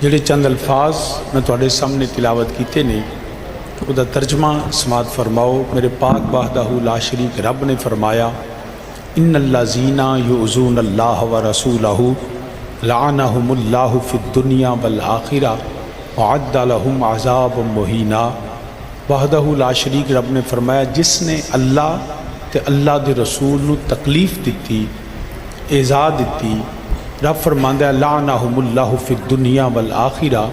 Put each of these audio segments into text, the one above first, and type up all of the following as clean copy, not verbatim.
جڑے چند الفاظ میں تواڈے سامنے تلاوت کیتے نے وہ دا ترجمہ سماعت فرماؤ۔ میرے پاک وحدہ لا شریک رب نے فرمایا ان الذین یؤذون اللہ ورسولہ لعنہم اللہ فی الدنیا والآخرہ وعد لہم عذابا مہینا۔ وحدہ لا شریک رب نے فرمایا جس نے اللہ تے اللہ دے رسول نو تکلیف دتی، ایذا دتی، رب فرماندا ہے لعنہم اللہ فی الدنیا والآخرہ،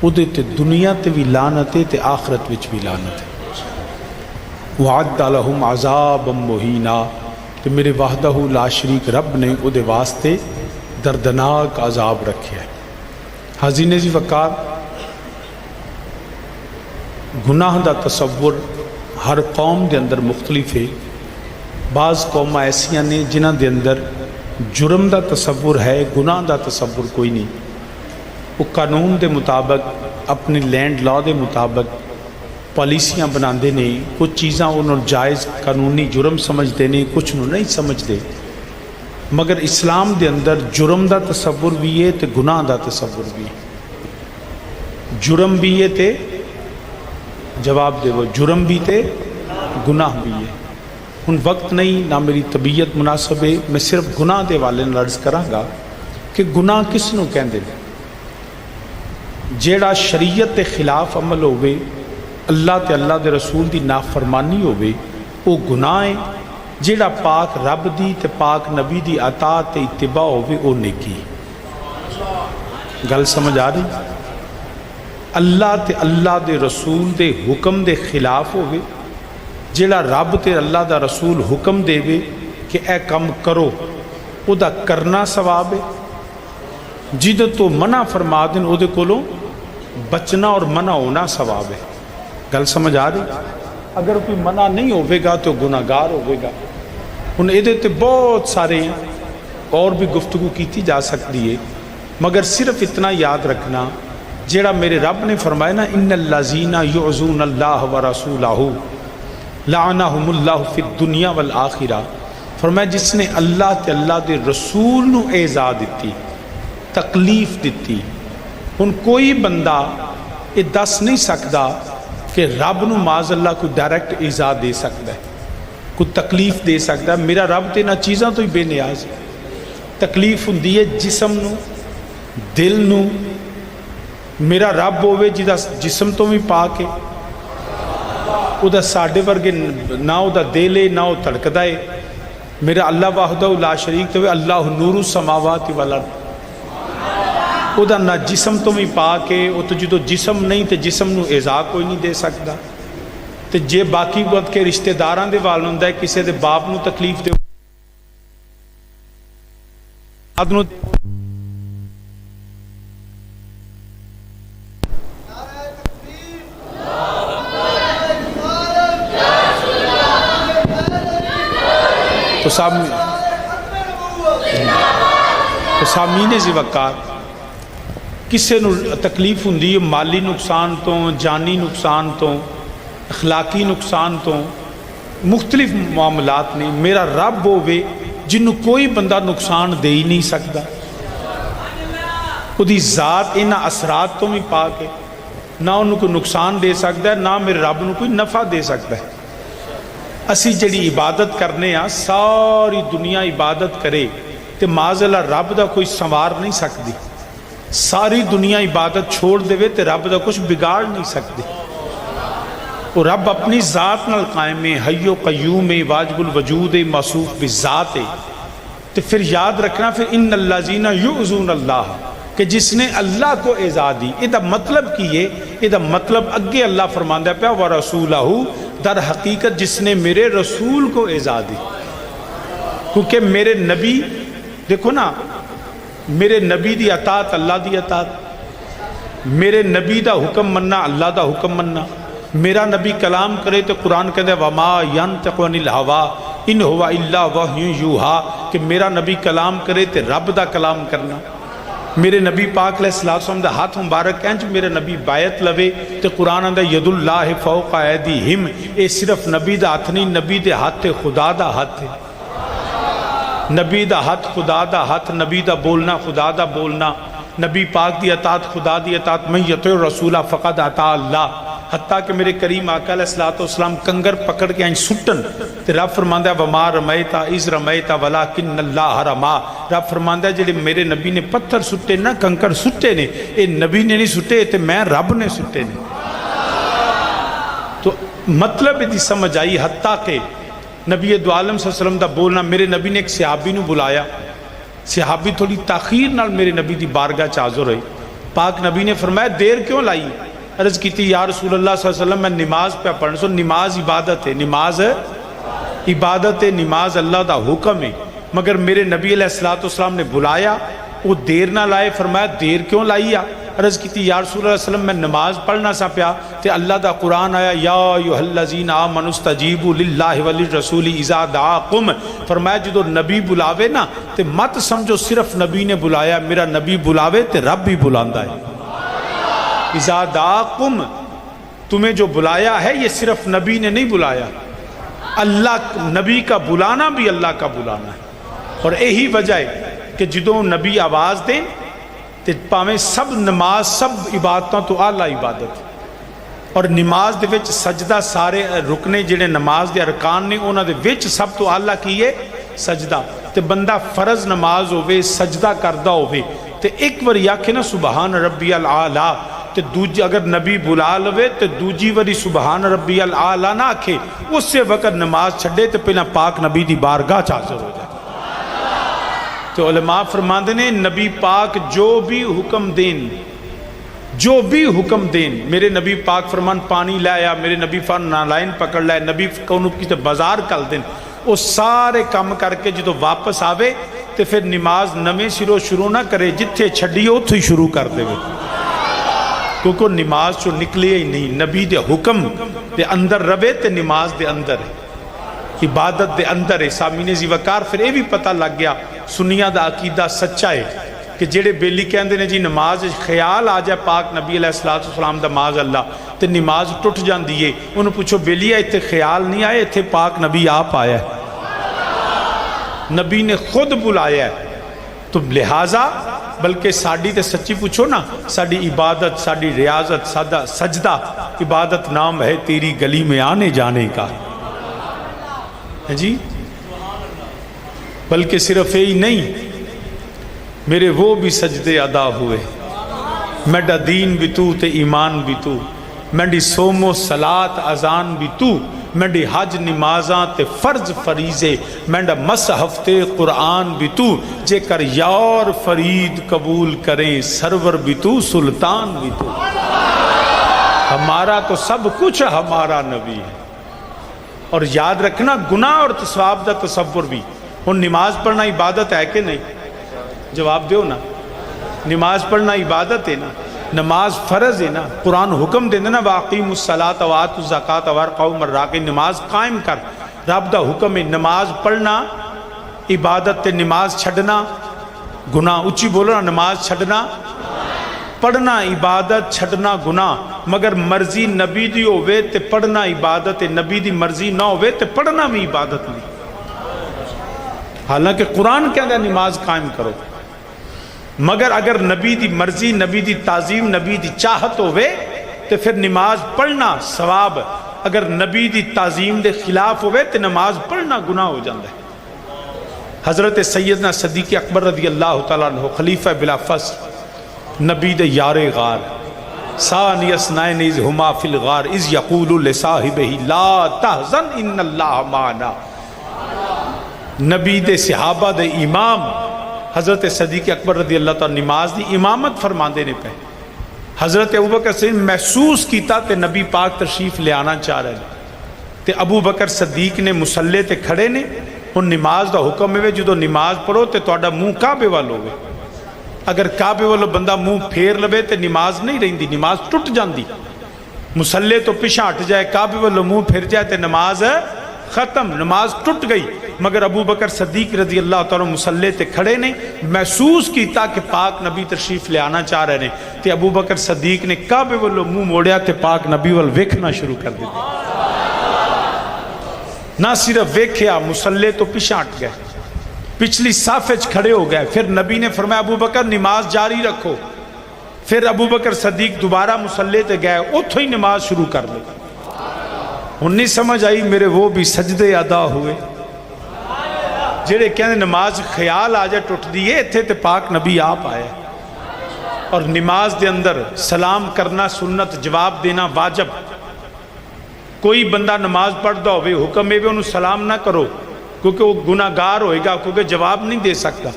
اودے تے دنیا تے بھی لعنت ہے تے آخرت وچ بھی لعنت ہے۔ وعد لہم عذابا مہینا، تے میرے وحدہ لا شریک رب نے اودے واسطے دردناک عذاب رکھیا ہے۔ حاضرین عزیز وقار، گناہ دا تصور ہر قوم دے اندر مختلف ہے۔ بعض قوماں ایسیاں نے جنہاں دے اندر جرم دا تصور ہے، گناہ دا تصور کوئی نہیں۔ وہ قانون دے مطابق، اپنی لینڈ لا دے مطابق پالیسیاں بناندے نے، کچھ چیزاں انہوں جائز قانونی جرم سمجھتے نے، کچھ انہوں نہیں سمجھتے۔ مگر اسلام دے اندر جرم دا تصور بھی ہے تے گناہ دا تصور بھی ہے۔ جرم بھی ہے تے جواب دے وہ جرم بھی تے گناہ بھی ہے۔ ان وقت نہیں، نہ میری طبیعت مناسب ہے، میں صرف گناہ دے والے نال عرض کراں گا کہ گناہ کس نو کہندے نے؟ جیڑا شریعت کے خلاف عمل ہوئے، اللہ تے اللہ دے رسول دی نافرمانی ہوئے، وہ گناہ ہے۔ جیڑا پاک رب دی تے پاک نبی دی اطاعت تے اتباع ہوئے، وہ نیکی۔ گل سمجھ آ رہی؟ اللہ تے اللہ دے رسول دے حکم دے خلاف ہوئے، جیڑا رب تے اللہ دا رسول حکم دے وے کہ اے کم کرو، او دا کرنا ثواب ہے۔ جدو تو منع فرما دیں او دے کولوں بچنا اور منع ہونا ثواب ہے۔ گل سمجھ آ رہی؟ اگر کوئی منع نہیں ہوئے گا تو گناہگار ہوئے گا۔ ان ایدے تے بہت سارے اور بھی گفتگو کیتی جا سکتی ہے، مگر صرف اتنا یاد رکھنا، جیڑا میرے رب نے فرمایا نا ان الذین یعذون اللہ ورسولہ لعنہم اللہ فی الدنیا والآخرہ، فرمایا جس نے اللہ تے اللہ دے رسول نو ایذا دتی، تکلیف دتی۔ ان کوئی بندہ یہ دس نہیں سکتا کہ رب نو معاذ اللہ کوئی ڈائریکٹ ایذا دے سکتا ہے، کوئی تکلیف دے سکتا ہے۔ میرا رب تے نہ چیزاں تو ہی بے نیاز ہے۔ تکلیف ہوندی ہے جسم نو، دل نو۔ میرا رب ہوئے جدا جسم تو بھی پاک ہے، او دا ساڈے ورگے نہ او دا دل ہے نہ او تڑکدا ہے۔ میرا اللہ وحدہ لا شریک تو اللہ نور السماوات والارض، او دا نہ جسم تو بھی پاک ہے، او تو جدو جسم نہیں تے جسم نو ایذا کوئی نہیں دے سکتا۔ تے جے باقی وقت کے رشتہ داراں دے وال ہوندا ہے، کسے دے باپ نو تکلیف دے تو سامعین ذی وقار، کسے نو تکلیف ہوندی ہے مالی نقصان تو، جانی نقصان تو، اخلاقی نقصان تو، مختلف معاملات نے۔ میرا رب ہوئے جنہوں کوئی بندہ نقصان دے ہی نہیں سکتا، وہ دی ذات انہاں اثرات تو بھی پاک ہے، نہ انہوں کو نقصان دے سکتا ہے، نہ میرے رب نو کوئی نفع دے سکتا ہے۔ اسی جڑی عبادت کرنے ہاں، ساری دنیا عبادت کرے تے معاذ اللہ رب دا کوئی سنوار نہیں سکتی۔ ساری دنیا عبادت چھوڑ دے تے رب دا کچھ بگاڑ نہیں سکتی۔ اور رب اپنی ذات نال قائم ہے، حی و قیوم ہے، واجب الوجود ہے، موصوف بذات ہے۔ تو پھر یاد رکھنا پھر ان الذین یعذون اللہ، کہ جس نے اللہ کو ایذا دی۔ یہ دا مطلب کی ہے؟ یہ دا مطلب اگے اللہ فرماندہ پیا ورسولہ، در حقیقت جس نے میرے رسول کو ایذا دی۔ کیونکہ میرے نبی، دیکھو نا، میرے نبی دی اطاعت اللہ دی اطاعت، میرے نبی دا حکم مننا اللہ دا حکم مننا۔ میرا نبی کلام کرے تو قرآن کہتے ہیں وما ینطق عن الہوا ان ہوا الا وحی یوحیٰ، کہ میرا نبی کلام کرے تو رب دا کلام کرنا۔ میرے نبی پاک علیہ السلام دا ہاتھ مبارک انج میرے نبی بایت لوے تو قرآن آندہ ید اللہ فوق ایدیہم، اے صرف نبی دا ہاتھ نہیں، نبی دے ہاتھ خدا دا ہاتھ ہے۔ نبی دا ہاتھ خدا دا ہاتھ، نبی دا بولنا خدا دا بولنا۔ نبی پاک دی اطاعت خدا دی اطاعت، من یطع الرسول فقد اطاع اللہ، حتیٰ کہ میرے کریم آقا علیہ الصلوۃ والسلام کنگر پکڑ کے سٹن تے رب فرماندا ہے وما رمیت اذ رمیت ولکن اللہ رما، رب فرماندا ہے جڑے میرے نبی نے پتھر سٹے نا، کنکر سٹے نے، اے نبی نے نہیں سٹے تے میں رب نے سٹے نے۔ تو مطلب دی سمجھ آئی، حتیٰ کہ نبی دو عالم صلی اللہ علیہ وسلم دا بولنا، میرے نبی نے ایک صحابی نو بلایا، صحابی تھوڑی تاخیر نال میرے نبی دی بارگاہ چ حاضر ہوئی، پاک نبی نے فرمایا دیر کیوں لائی؟ عرض کی تھی یا رسول اللہ صلی اللہ علیہ وسلم میں نماز پہ پڑھنا، سو نماز عبادت ہے، نماز عبادت ہے، نماز اللہ دا حکم ہے، مگر میرے نبی علیہ السلام نے بلایا، وہ دیر نہ لائے، فرمایا دیر کیوں لائی؟ عرض کی تھی یا رسول اللہ صلی اللہ علیہ وسلم میں نماز پڑھنا سا پیا تے اللہ دا قرآن آیا یا ایھا الذین آمنوا استجیبوا للہ وللرسول اذا دعاکم، فرمایا جدو نبی بلاوے نا تے مت سمجھو صرف نبی نے بلایا، میرا نبی بلاوے تے رب بھی بلاندا ہے۔ اذا دعاکم، تمہیں جو بلایا ہے یہ صرف نبی نے نہیں بلایا، اللہ نبی کا بلانا بھی اللہ کا بلانا ہے، اور یہی وجہ ہے کہ جدو نبی آواز دیں تے پاویں سب نماز سب عبادتوں تو اعلیٰ عبادت، اور نماز دے وچ سجدہ سارے رکنے جڑے نماز دے ارکان نے انہاں دے وچ سب تو اعلیٰ کی ہے سجدہ، تے بندہ فرض نماز ہوئے سجدہ کردہ ہوئے تے ایک واری آکھے نا سبحان ربی العالی، تے دوجی اگر نبی بلا لوے تے دوجی واری سبحان ربی العالی نہ آکھے، اس سے وقت نماز چھڑے تے پہلا پاک نبی دی بارگاہ چ حاضر ہو جائے۔ تو علماء فرماندے نے نبی پاک جو بھی حکم دین، جو بھی حکم دین، میرے نبی پاک فرمان پانی لایا، میرے نبی فرمان نالائن پکڑ لائے، نبی کونوں کی بازار کل دین، وہ سارے کام کر کے جدو واپس آوے تے پھر نماز نویں سروں شروع نہ کرے، جتھے چھڑی اتھے ہی شروع کر دے، کیونکہ نماز چو نکلے ہی نہیں، نبی دے حکم دے اندر روے تے نماز دے اندر ہے، عبادت دے اندر ہے۔ سامعین ذی وقار پھر یہ بھی پتہ لگ گیا سنیاں دا عقیدہ سچا ہے کہ جڑے بیلی کہندے نے جی نماز خیال آ جائے پاک نبی علیہ السلام دا معاذ اللہ تے نماز ٹوٹ جاندی ہے، انہوں پوچھو بیلی ہے اتنے خیال نہیں آئے، اتنے پاک نبی آپ آیا ہے، نبی نے خود بلایا ہے، تو لہٰذا بلکہ ساڑی تے سچی پوچھو نا، ساڑی عبادت ساڑی ریاضت سادہ سجدہ عبادت نام ہے تیری گلی میں آنے جانے کا، جی بلکہ صرف یہی نہیں، میرے وہ بھی سجدے ادا ہوئے، میڈا دین بھی تو تے ایمان بھی تو، میڈی سوم و صلاة اذان بھی تو، میڈی حج نمازاں تے فرض فریضے، میڈا مصحف تے قرآن بھی تو، جے کر یار فرید قبول کریں سرور بھی تو سلطان بھی تو، ہمارا تو سب کچھ ہمارا نبی ہے۔ اور یاد رکھنا گناہ اور ثواب دا تصور بھی، اور نماز پڑھنا عبادت ہے کہ نہیں؟ جواب دیو نا، نماز پڑھنا عبادت ہے نا، نماز فرض ہے نا، قرآن حکم دے نا وَأَقِیمُوا الصَّلَاةَ وَآتُوا الزَّکَاةَ وَارْکَعُوا مَعَ الرَّاکعِینَ، نماز قائم کر، رب دا حکم ہے، نماز پڑھنا عبادت تے نماز چھڑنا گناہ، اچھی بولو نا، نماز چھڑنا پڑھنا عبادت چھڑنا گناہ، مگر مرضی نبی دی ہوئے تے پڑھنا عبادت ہے، نبی دی مرضی نہ ہوئے تے پڑھنا بھی عبادت نہیں، حالانکہ قرآن کہتا ہے نماز قائم کرو، مگر اگر نبی دی مرضی نبی دی تعظیم نبی دی چاہت ہوئے تو پھر نماز پڑھنا ثواب، اگر نبی دی تعظیم دے خلاف ہوئے تو نماز پڑھنا گناہ ہو جاندہ ہے۔ حضرت سیدنا صدیق اکبر رضی اللہ تعالیٰ عنہ خلیفہ بلا فصل نبی دے یار غار، ثانی اثنین اذ ہما فی الغار اذ یقول لصاحبہ لا تحزن ان اللہ معنا، نبی دے صحابہ دے امام حضرت صدیق اکبر رضی اللہ تعالیٰ نماز دی امامت فرماندے نے پہ، حضرت ابوبکر صدیق محسوس کیتا تے نبی پاک تشریف لے آنا چاہ رہے تے ابوبکر صدیق نے مسلے تے کھڑے نے، ہن نماز دا حکم ہے جدو نماز پڑھو تے تہاڈا منہ کعبے وال ہوے، اگر کعبے والو بندہ منہ پھیر لوے تے نماز نہیں رہندی، نماز ٹوٹ جاندی، مسلے تو پیچھے ہٹ جائے کعبے والو منہ پھر جائے تے نماز ختم، نماز ٹوٹ گئی، مگر ابو بکر صدیق رضی اللہ تعالیٰ مسلح تے کھڑے نے، محسوس کیتا کہ پاک نبی تشریف لے آنا چاہ رہے ہیں، تے ابو بکر صدیق نے کعبے والو منہ موڑیا تے پاک نبی وال ویکھنا شروع کر دیتا، نہ صرف ویکھیا مسلح تو پیچھے ہٹ گئے، پچھلی صف وچ کھڑے ہو گئے. پھر نبی نے فرمایا ابو بکر نماز جاری رکھو. پھر ابو بکر صدیق دوبارہ مصلے تے گئے, اتھوں ہی نماز شروع کر لی. ہن نہیں سمجھ آئی میرے وہ بھی سجدے ادا ہوئے جڑے کہنے نماز خیال آ جائے ٹوٹ دیئے, اتھے تے پاک نبی آپ آئے. اور نماز دے اندر سلام کرنا سنت, جواب دینا واجب. کوئی بندہ نماز پڑھتا ہوئے حکم ہے انہوں سلام نہ کرو کیونکہ وہ گناہگار ہوئے گا, کیونکہ جواب نہیں دے سکتا.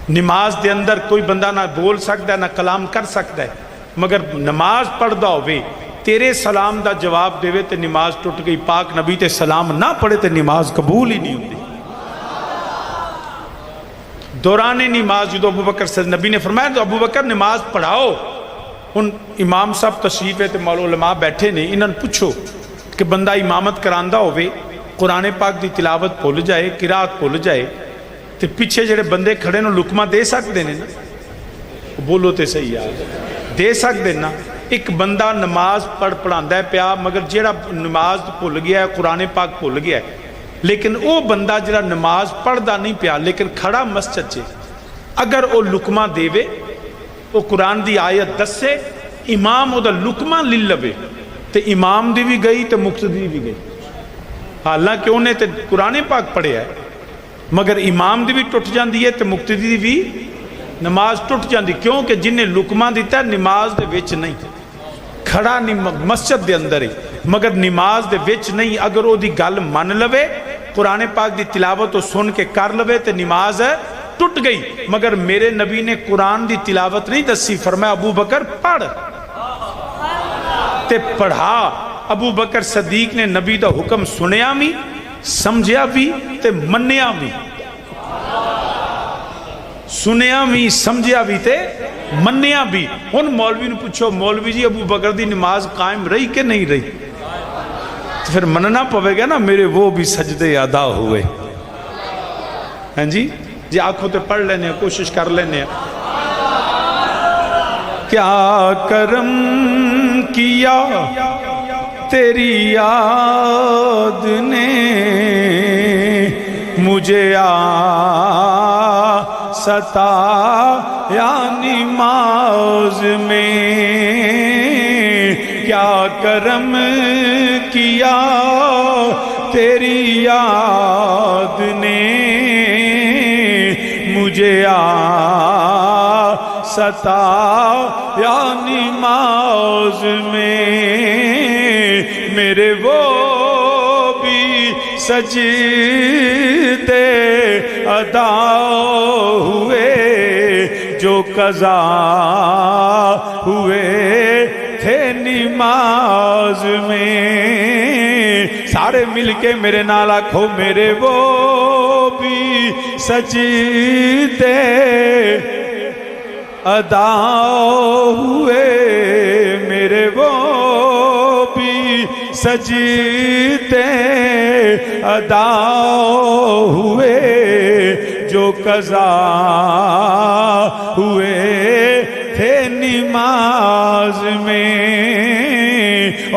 نماز دے اندر کوئی بندہ نہ بول سکتا ہے نہ کلام کر سکتا ہے, مگر نماز پڑھتا ہوئے تیرے سلام دا جواب دے تے نماز ٹوٹ گئی. پاک نبی تے سلام نہ پڑھے تے نماز قبول ہی نہیں ہوتی. دوران نماز جدو ابو بکر سے نبی نے فرمایا تو ابو بکر نماز پڑھاؤ. ان امام صاحب تشریف ہے تے مولو علماء بیٹھے نے, انہوں نے پوچھو کہ بندہ امامت کراندہ ہوئے قرآن پاک دی تلاوت بھول جائے, قرات بھول جائے, تے پیچھے جڑے بندے کھڑے نو لکمہ دے سکتے ہیں نا؟ بولو تے صحیح یار, دے سکتے نا. ایک بندہ نماز پڑھاندہ ہے پیا, مگر جڑا نماز بھول گیا ہے, قرآن پاک بھول گیا ہے, لیکن وہ بندہ جڑا نماز پڑھدا نہیں پیا لیکن کھڑا مسجد چے, اگر وہ لکمہ دے وے, وہ قرآن دی آیت دسے, امام وہ دا لکمہ لے لوے, تے امام دی بھی گئی تے مقتدی بھی گئی. حالانکہ انہیں تے قرآن پاک پڑھے ہے, مگر امام دی بھی ٹوٹ جاندی ہے تے مقتدی دی بھی نماز ٹوٹ جاندی. کیوں کہ جنہیں لکمہ دیتا ہے نماز دے وچ نہیں, کھڑا مسجد دے اندر ہی, مگر نماز دے وچ نہیں. اگر وہ دی گل من لوے, قرآن پاک دی تلاوت تو سن کے کر لوے تے نماز ٹوٹ گئی. مگر میرے نبی نے قرآن دی تلاوت نہیں دسی, فرمایا ابو بکر پڑھ تے پڑھا. ابو بکر صدیق نے نبی دا حکم سنیا بھی, سمجھیا بھی تے منیا بھی. سنیا بھی, سمجھیا بھی تے منیا بھی. ان مولوی نے پوچھو مولوی جی ابو بکر دی نماز قائم رہی کہ نہیں رہی؟ تو پھر مننا پوے گا نا میرے وہ بھی سجدے ادا ہوئے. ہاں جی جی آنکھوں تے پڑھ لینے, کوشش کر لینے. کیا کرم کیا تیری یاد نے مجھے ستایا نماز میں. کیا کرم کیا تیری یاد نے مجھے ستایا نماز میں. میرے وہ بھی سجدے ادا ہوئے جو قضا ہوئے تھے نماز میں. سارے مل کے میرے نال آکھو میرے وہ بھی سجدے ادا ہوئے, میرے وہ بھی سجدے ادا ہوئے جو قضا ہوئے تھے نماز میں.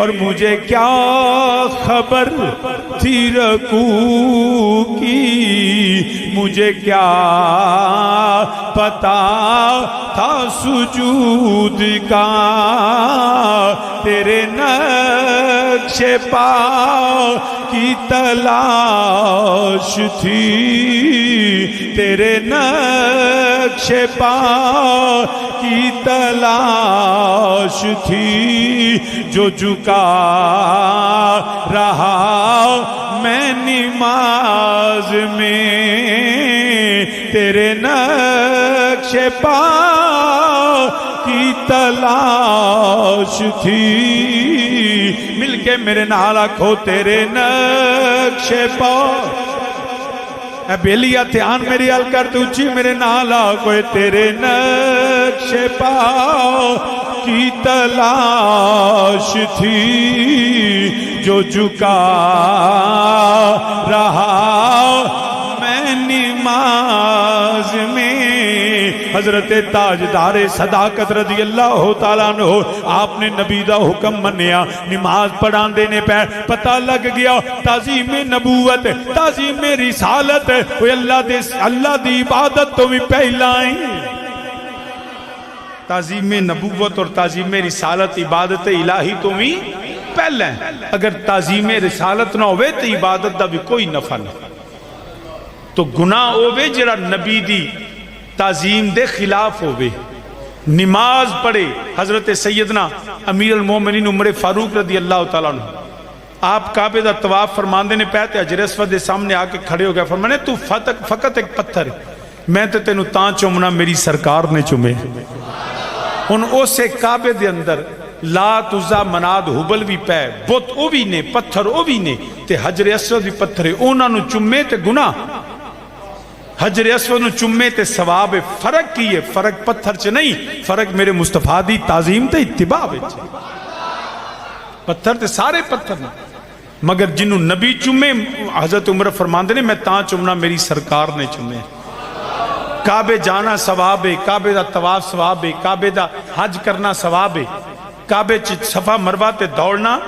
اور مجھے کیا خبر تھی رکوع کی, مجھے کیا پتا تھا سجود کا, تیرے نقش پا کی تلاش تھی, تیرے نقش پا کی تلاش تھی. جو جھکا رہا میں نماز میں, تیرے نقش پا کی تلاش تھی. مل کے میرے نال آکھو تیرے نقش پا. اے بیلیا دھیان میری حل کر تو اچھی میرے نال آکھو تیرے نقش پا کی تلاش تھی. جو جھکا رہا میں نماز میں, حضرت تاجدار صداقت رضی اللہ تعالیٰ عنہ آپ نے نبی دا حکم منیا نماز پڑھان دینے پہ پتہ لگ گیا تعظیم نبوت تعظیم رسالت وہ اللہ دی عبادت تو بھی پہلائیں تعظیم نبوت اور تعظیم رسالت عبادت الہی تو بھی پہلے ہیں اگر تعظیم رسالت نہ ہوئے تو عبادت دا بھی کوئی نفع نہیں تو گناہ ہوئے جڑا نبی دی تعظیم دے خلاف ہوئے نماز پڑھے حضرت سیدنا امیر المومنین عمر فاروق رضی اللہ تعالیٰ عنہ آپ کعبے دا طواف فرماندے نے پہتے حجر اسود دے سامنے آ کے کھڑے ہو گئے فرمانے تو فقط ایک پتھر میں تے تینوں تاں چومنا میری سرکار نے چومے ان اسے کعبے دے اندر لات عزا مناد حبل بھی پہ بت او بھی نے پتھر او بھی نے تے حجر اسود بھی پتھر ہے اونا نو چمے تے گناہ حجر اسود نو چمے تے ثواب فرق کی ہے فرق پتھر چ نہیں فرق میرے مصطفیٰ دی تعظیم تے اتباع وچ پتھر تے سارے پتھر نے مگر جنہوں نبی چمے حضرت عمر فرماندے نے میں تاں چمنا میری سرکار نے چمے کعبے جانا ثواب ہے کعبے دا طواف ثواب ہے کعبے دا حج کرنا ثواب ہے کعبے صفا مروہ تے دوڑنا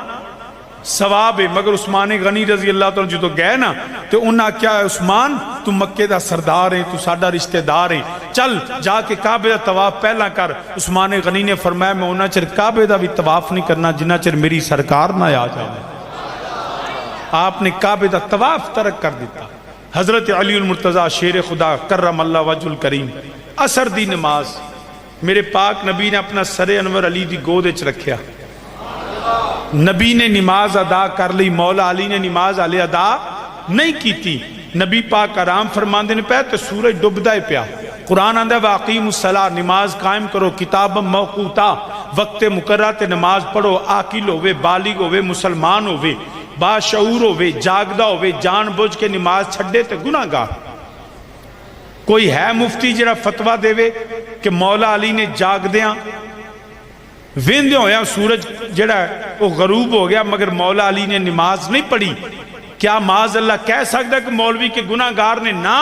ثواب ہے مگر عثمان غنی رضی اللہ تعالیٰ جو تو گئے نا تو انہاں کیا ہے عثمان تو مکے دا سردار ہے تو ساڈا رشتہ دار ہے چل جا کے کعبے دا طواف پہلا کر عثمان غنی نے فرمایا میں انہاں چر کعبے دا بھی طواف نہیں کرنا جنہاں چر میری سرکار نہ آ جائے آپ نے کعبے دا طواف ترک کر دیتا حضرت علی المرتضی شیر خدا کرم اللہ وجہ الکریم عصر دی نماز میرے پاک نبی نے اپنا سر انور علی دی گود وچ رکھیا نبی نے نماز ادا کر لی مولا علی نے نماز علی ادا نہیں کیتی نبی پاک آرام فرماندے نے پہ تو سورج ڈبدا ہے پیا قرآن آندہ واقیم الصلاۃ نماز قائم کرو کتاب موقوتا وقت مقررہ تے نماز پڑھو عاقل ہوئے بالغ ہوئے مسلمان ہوئے باشعور ہوئے جاگدہ ہوئے جان بوجھ کے نماز چھڑے تے گناہ گار کوئی ہے مفتی جڑا فتوہ دے وے کہ مولا علی نے جاگ دیاں ویندے ہویا سورج جڑا ہے وہ غروب ہو گیا مگر مولا علی نے نماز نہیں پڑھی کیا معاذ اللہ کہہ سکتا کہ مولوی کے گناہ گار نے نہ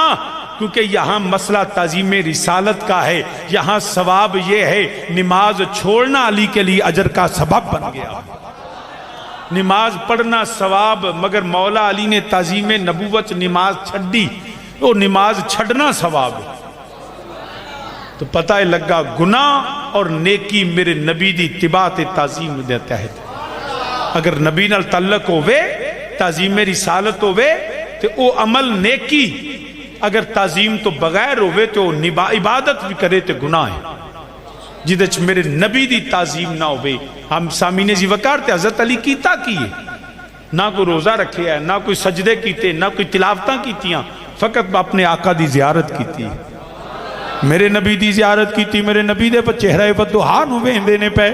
کیونکہ یہاں مسئلہ تعظیم رسالت کا ہے یہاں ثواب یہ ہے نماز چھوڑنا علی کے لیے اجر کا سبب بن گیا نماز پڑھنا ثواب مگر مولا علی نے تعظیم نبوت نماز چھڑی وہ نماز چھڑنا ثواب تو پتہ لگا گناہ اور نیکی میرے نبی دی اتباع تعظیم دے تحت اگر نبی نال تعلق ہوئے تعظیم رسالت ہوئے تو او عمل نیکی اگر تعظیم تو بغیر ہوئے تو عبادت بھی کرے تو گناہ ہے جدچ میرے نبی دی تعظیم نہ ہوئے ہم سامین زی وقار تے حضرت علی کیتا کیے نہ کوئی روزہ رکھے ہے نہ کوئی سجدے کیتے نہ کوئی تلاوتاں کیتیاں فقط اپنے آقا دی زیارت کیتی میرے نبی دی زیارت کیتی میرے نبی دے پر چہرہ بدوحان ہوئے دینے پہ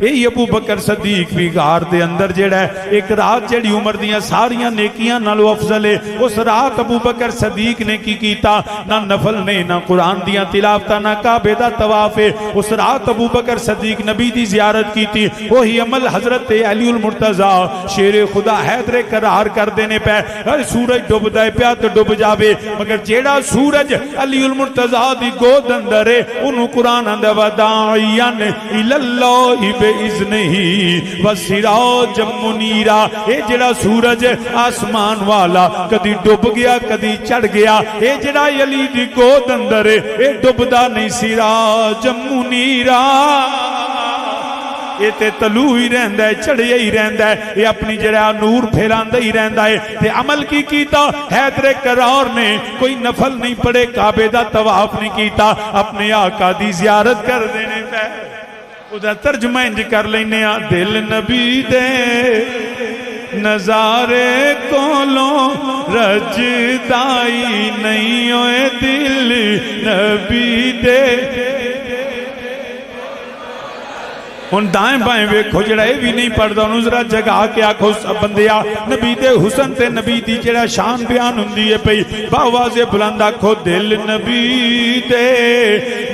اے ابو بکر صدیق بھی غار دے اندر جڑا ہے ایک رات جڑی عمر دیاں ساریاں نیکیاں نالو افضل ہے اس رات ابو بکر صدیق نے کی کیتا نہ نفل نے نہ قرآن دیاں تلاوتہ نہ کعبے دا طواف ہے اس رات ابو بکر صدیق نبی دی زیارت کیتی وہی عمل حضرت علی المرتضی شیر خدا حیدر قرار کر دینے پہ سورج ڈوب دائے پیا تو ڈوب جاوے مگر جیڑا سورج علی المرتضی دی گود اندر ہے انہوں قرآن اندر وداعیان الاللہ بِإِذْنِهِ وَسِرَاجًا مُنِيرًا اے جڑا سورج آسمان والا کدی ڈوب گیا کدی چڑھ گیا اے جڑا علی دی گود اندر ہے اے ڈوبدا نہیں سراجا منیرا یہ تے تلو ہی رہندہ ہے چڑھیا ہی رہندہ ہے یہ اپنی جڑا نور پھیلاندہ ہی رہندہ ہے تے عمل کی کیتا حیدر قرار نے کوئی نفل نہیں پڑے کعبے دا طواف نہیں کیتا اپنے آقا دی زیارت کر دینے پہ ادھا ترجمہ انج کر لینے دل نبی دے نظارے کولوں رجدائی نہیں ہوئے دل نبی دے ان دائیں بائیں ویکھو جڑا اے بھی نہیں پڑھدا انہوں ذرا جگہ کے آکھو بندیا نبی دے حسن تے نبی دی جڑا شان بیان ہوندی ہے پئی باواز بلند آکھو دل نبی دے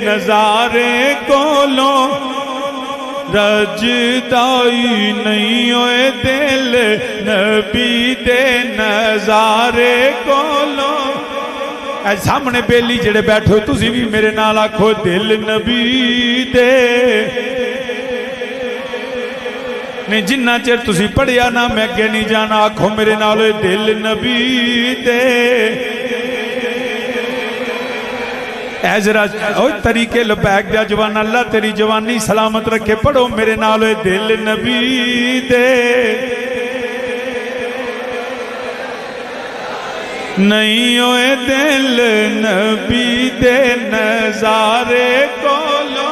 نظارے کولوں رجدائی نہیں ہوئے دل نبی دے نظارے کولوں اے سامنے بیلی جڑے بیٹھے ہو تسی بھی میرے نال آکھو دل نبی دے نہیں جنہ چیر تسی پڑھیا نا میں اگے نہیں جانا آکھو میرے نال دل نبی دے اے ذرا طریقے لبیک دیا جوان اللہ تیری جوانی سلامت رکھے پڑھو میرے نال دل نبی دے نہیں ہوئے دل نبی دے نظارے کولو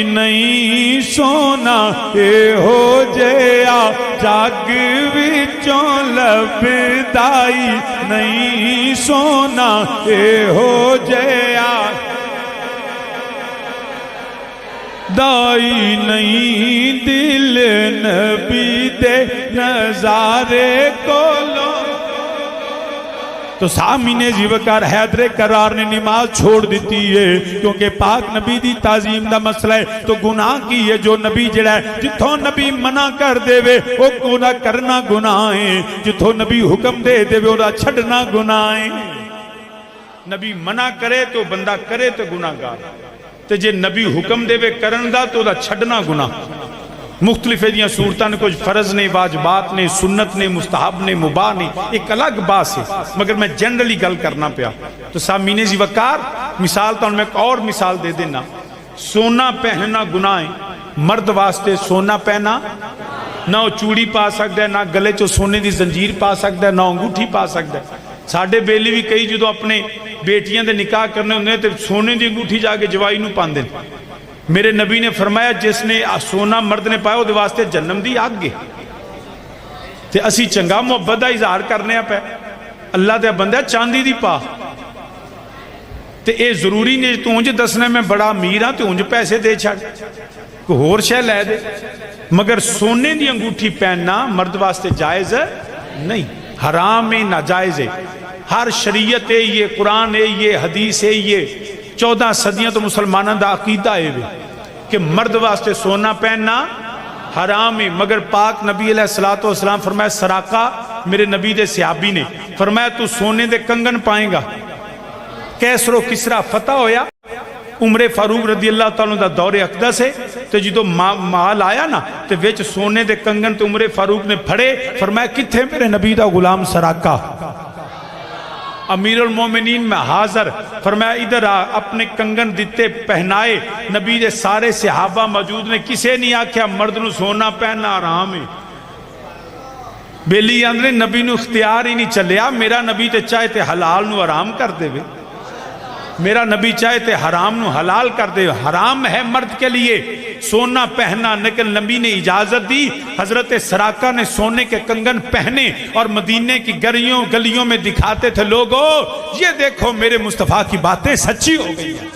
نہیں سونا اے ہو جیا جاگ وچوں لبدائی نہیں سونا اے ہو جیا دائی نہیں دل نبی دے نظارے کولو تو سامین زیوکار حیدر قرار نے نماز چھوڑ دیتی ہے کیونکہ پاک نبی دی تعظیم دا مسئلہ ہے تو گناہ کی ہے جو نبی جڑا ہے جتھوں نبی منع کر دے وے وہ گناہ کرنا گناہ ہے جتھوں نبی حکم دے دے وے وہ چھڑنا گناہ ہے نبی منع کرے تو بندہ کرے تو گناہ گار تو جے نبی حکم دے وے کرن دا تو چھڑنا گناہ مختلف دیاں صورتاں نے کچھ فرض نے واجبات نے سنت نے مستحب نے مباح نے ایک الگ باس ہے مگر میں جنرلی گل کرنا پیا تو سامین زی وقار مثال تو میں ایک اور مثال دے دینا سونا پہننا گناہ ہے مرد واسطے سونا پہنا نہ چوڑی پا سکتا ہے نہ گلے چو سونے دی زنجیر پا سکتا ہے نہ انگوٹھی پا سکتا ہے ساڑھے بیلی بھی کئی جدو اپنے بیٹیاں دے نکاح کرنے ہوندے تو سونے دی انگوٹھی جا کے جوائی نو پاندے میرے نبی نے فرمایا جس نے سونا مرد نے پایا وہ دے واسطے جنم دی آگ گے تے اسی چنگا محبت دا اظہار کرنے پہ اللہ دے بندہ چاندی دی پا تے اے ضروری نہیں تو انج دسنے میں بڑا امیر ہاں تو انج پیسے دے چھڑ کوئی اور شے لے دے مگر سونے دی انگوٹھی پہننا مرد واسطے جائز ہے نہیں حرام ہے ناجائز ہے ہر شریعت ہے یہ قرآن ہے یہ حدیث ہے یہ 14 صدیاں تو مسلمانوں دا عقیدہ ہے کہ مرد واسطے سونا پہننا حرام ہے مگر پاک نبی علیہ السلام فرمایا سراقہ میرے نبی دے صحابی نے فرمایا تو سونے دے کنگن پائیں گا کیسر و کسرا فتح ہویا عمر فاروق رضی اللہ تعالیٰ دا دور اقدس ہے تو جدو مال آیا نا تو ویچ سونے دے کنگن تو عمر فاروق نے پھڑے فرمایا کتھے میرے نبی دا غلام سراقہ امیر المومنین میں حاضر فرمایا ادھر اپنے کنگن دیتے پہنائے نبی دے سارے صحابہ موجود نے کسے نہیں آکھیا مرد نو سونا پہننا آرام ہے بیلی اندرے نبی نو اختیار ہی نہیں چلیا میرا نبی تے چاہے تے حلال نو آرام کر دے وے میرا نبی چاہے تے حرام نو حلال کر دے حرام ہے مرد کے لیے سونا پہننا لیکن نبی نے اجازت دی حضرت سراقہ نے سونے کے کنگن پہنے اور مدینے کی گلیوں میں دکھاتے تھے لوگو یہ دیکھو میرے مصطفیٰ کی باتیں سچی ہو گئی ہیں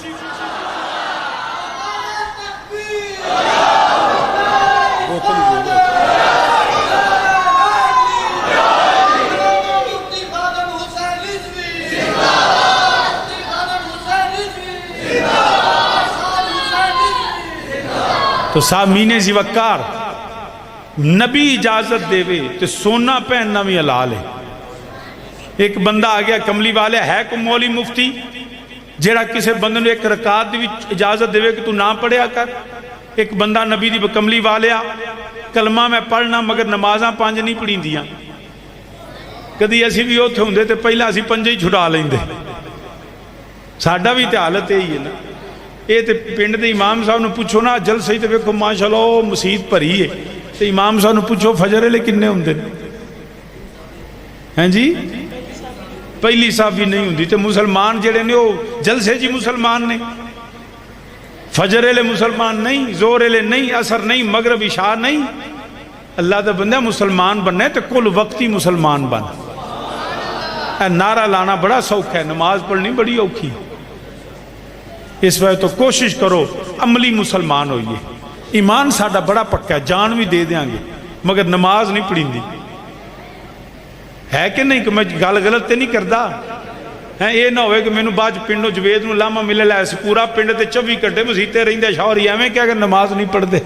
تو سامین زیوکار نبی اجازت دے وے تو سونا پہننا بھی حلال ہے ایک بندہ آ گیا کملی والے ہے کو مولی مفتی جیڑا کسے بندے نے ایک رکعت دی اجازت دے وے کہ تو نہ پڑھیا کر ایک بندہ نبی دی کملی والے کلمہ میں پڑھنا مگر نمازاں 5 نہیں پڑھیں دیاں کدی ایسی بھی ہوتے ہوں دے تو پہلا اسی 5 ہی چھڑا لیں دے ساڑھا بھی تے حالت ہی ہے نا اے تے پنڈ دے امام صاحب نے پوچھو نا جل صحیح تے ویکھو ماشاءاللہ مسجد بھری ہے تے امام صاحب نے پوچھو فجر لے کنے ہوندے ہیں جی پہلی صاحب بھی نہیں ہوندی تے مسلمان جڑے نے وہ جلسے جی مسلمان نے فجر لے مسلمان نہیں زور لے نہیں اثر نہیں مغرب عشاء نہیں اللہ دا بندہ مسلمان بننا ہے تے کل وقتی مسلمان بن اے نعرہ لانا بڑا سوکھ ہے نماز پڑھنی بڑی اوکھی اس وجہ تو کوشش کرو عملی مسلمان ہوئیے ایمان ساڑھا بڑا پکا ہے جان بھی دے دیاں گے مگر نماز نہیں پڑھیں دی ہے کہ نہیں کہ میں گال غلط تے نہیں کردہ یہ نہ ہوئے کہ میں نے باج پنڈو جوید نو لاما ملے لائے سے پورا پنڈ تے 24 گھنٹے مسیتے رہیں دے شاوری ہے میں کیا کہ نماز نہیں پڑھ دے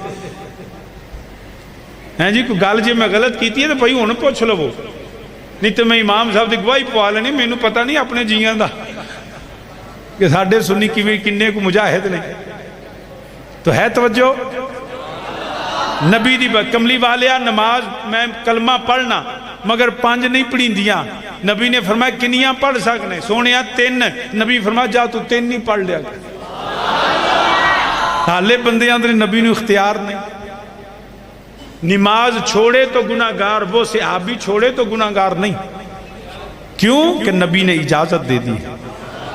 ہیں جی کوئی گال جی میں غلط کیتی ہے تو بھائی ہونے پوچھ لو نہیں تو میں امام صاحب کی گواہی پوا لینی، مینوں پتہ نہیں اپنے جیاں دا کہ ساڈے سنی کنے کو مجاہد نے. تو ہے توجہ نبی دی کملی والیا نماز میں کلمہ پڑھنا مگر 5 نہیں پڑھیں دیاں. نبی نے فرمایا کنیاں پڑھ سکنے؟ سونیا 3. نبی فرمایا جا تو 3 نہیں پڑھ لیا. حالے بندے اندر نبی نے اختیار نہیں. نماز چھوڑے تو گناہگار، وہ صحابی چھوڑے تو گناہگار نہیں. کیوں کہ نبی نے اجازت دے دی.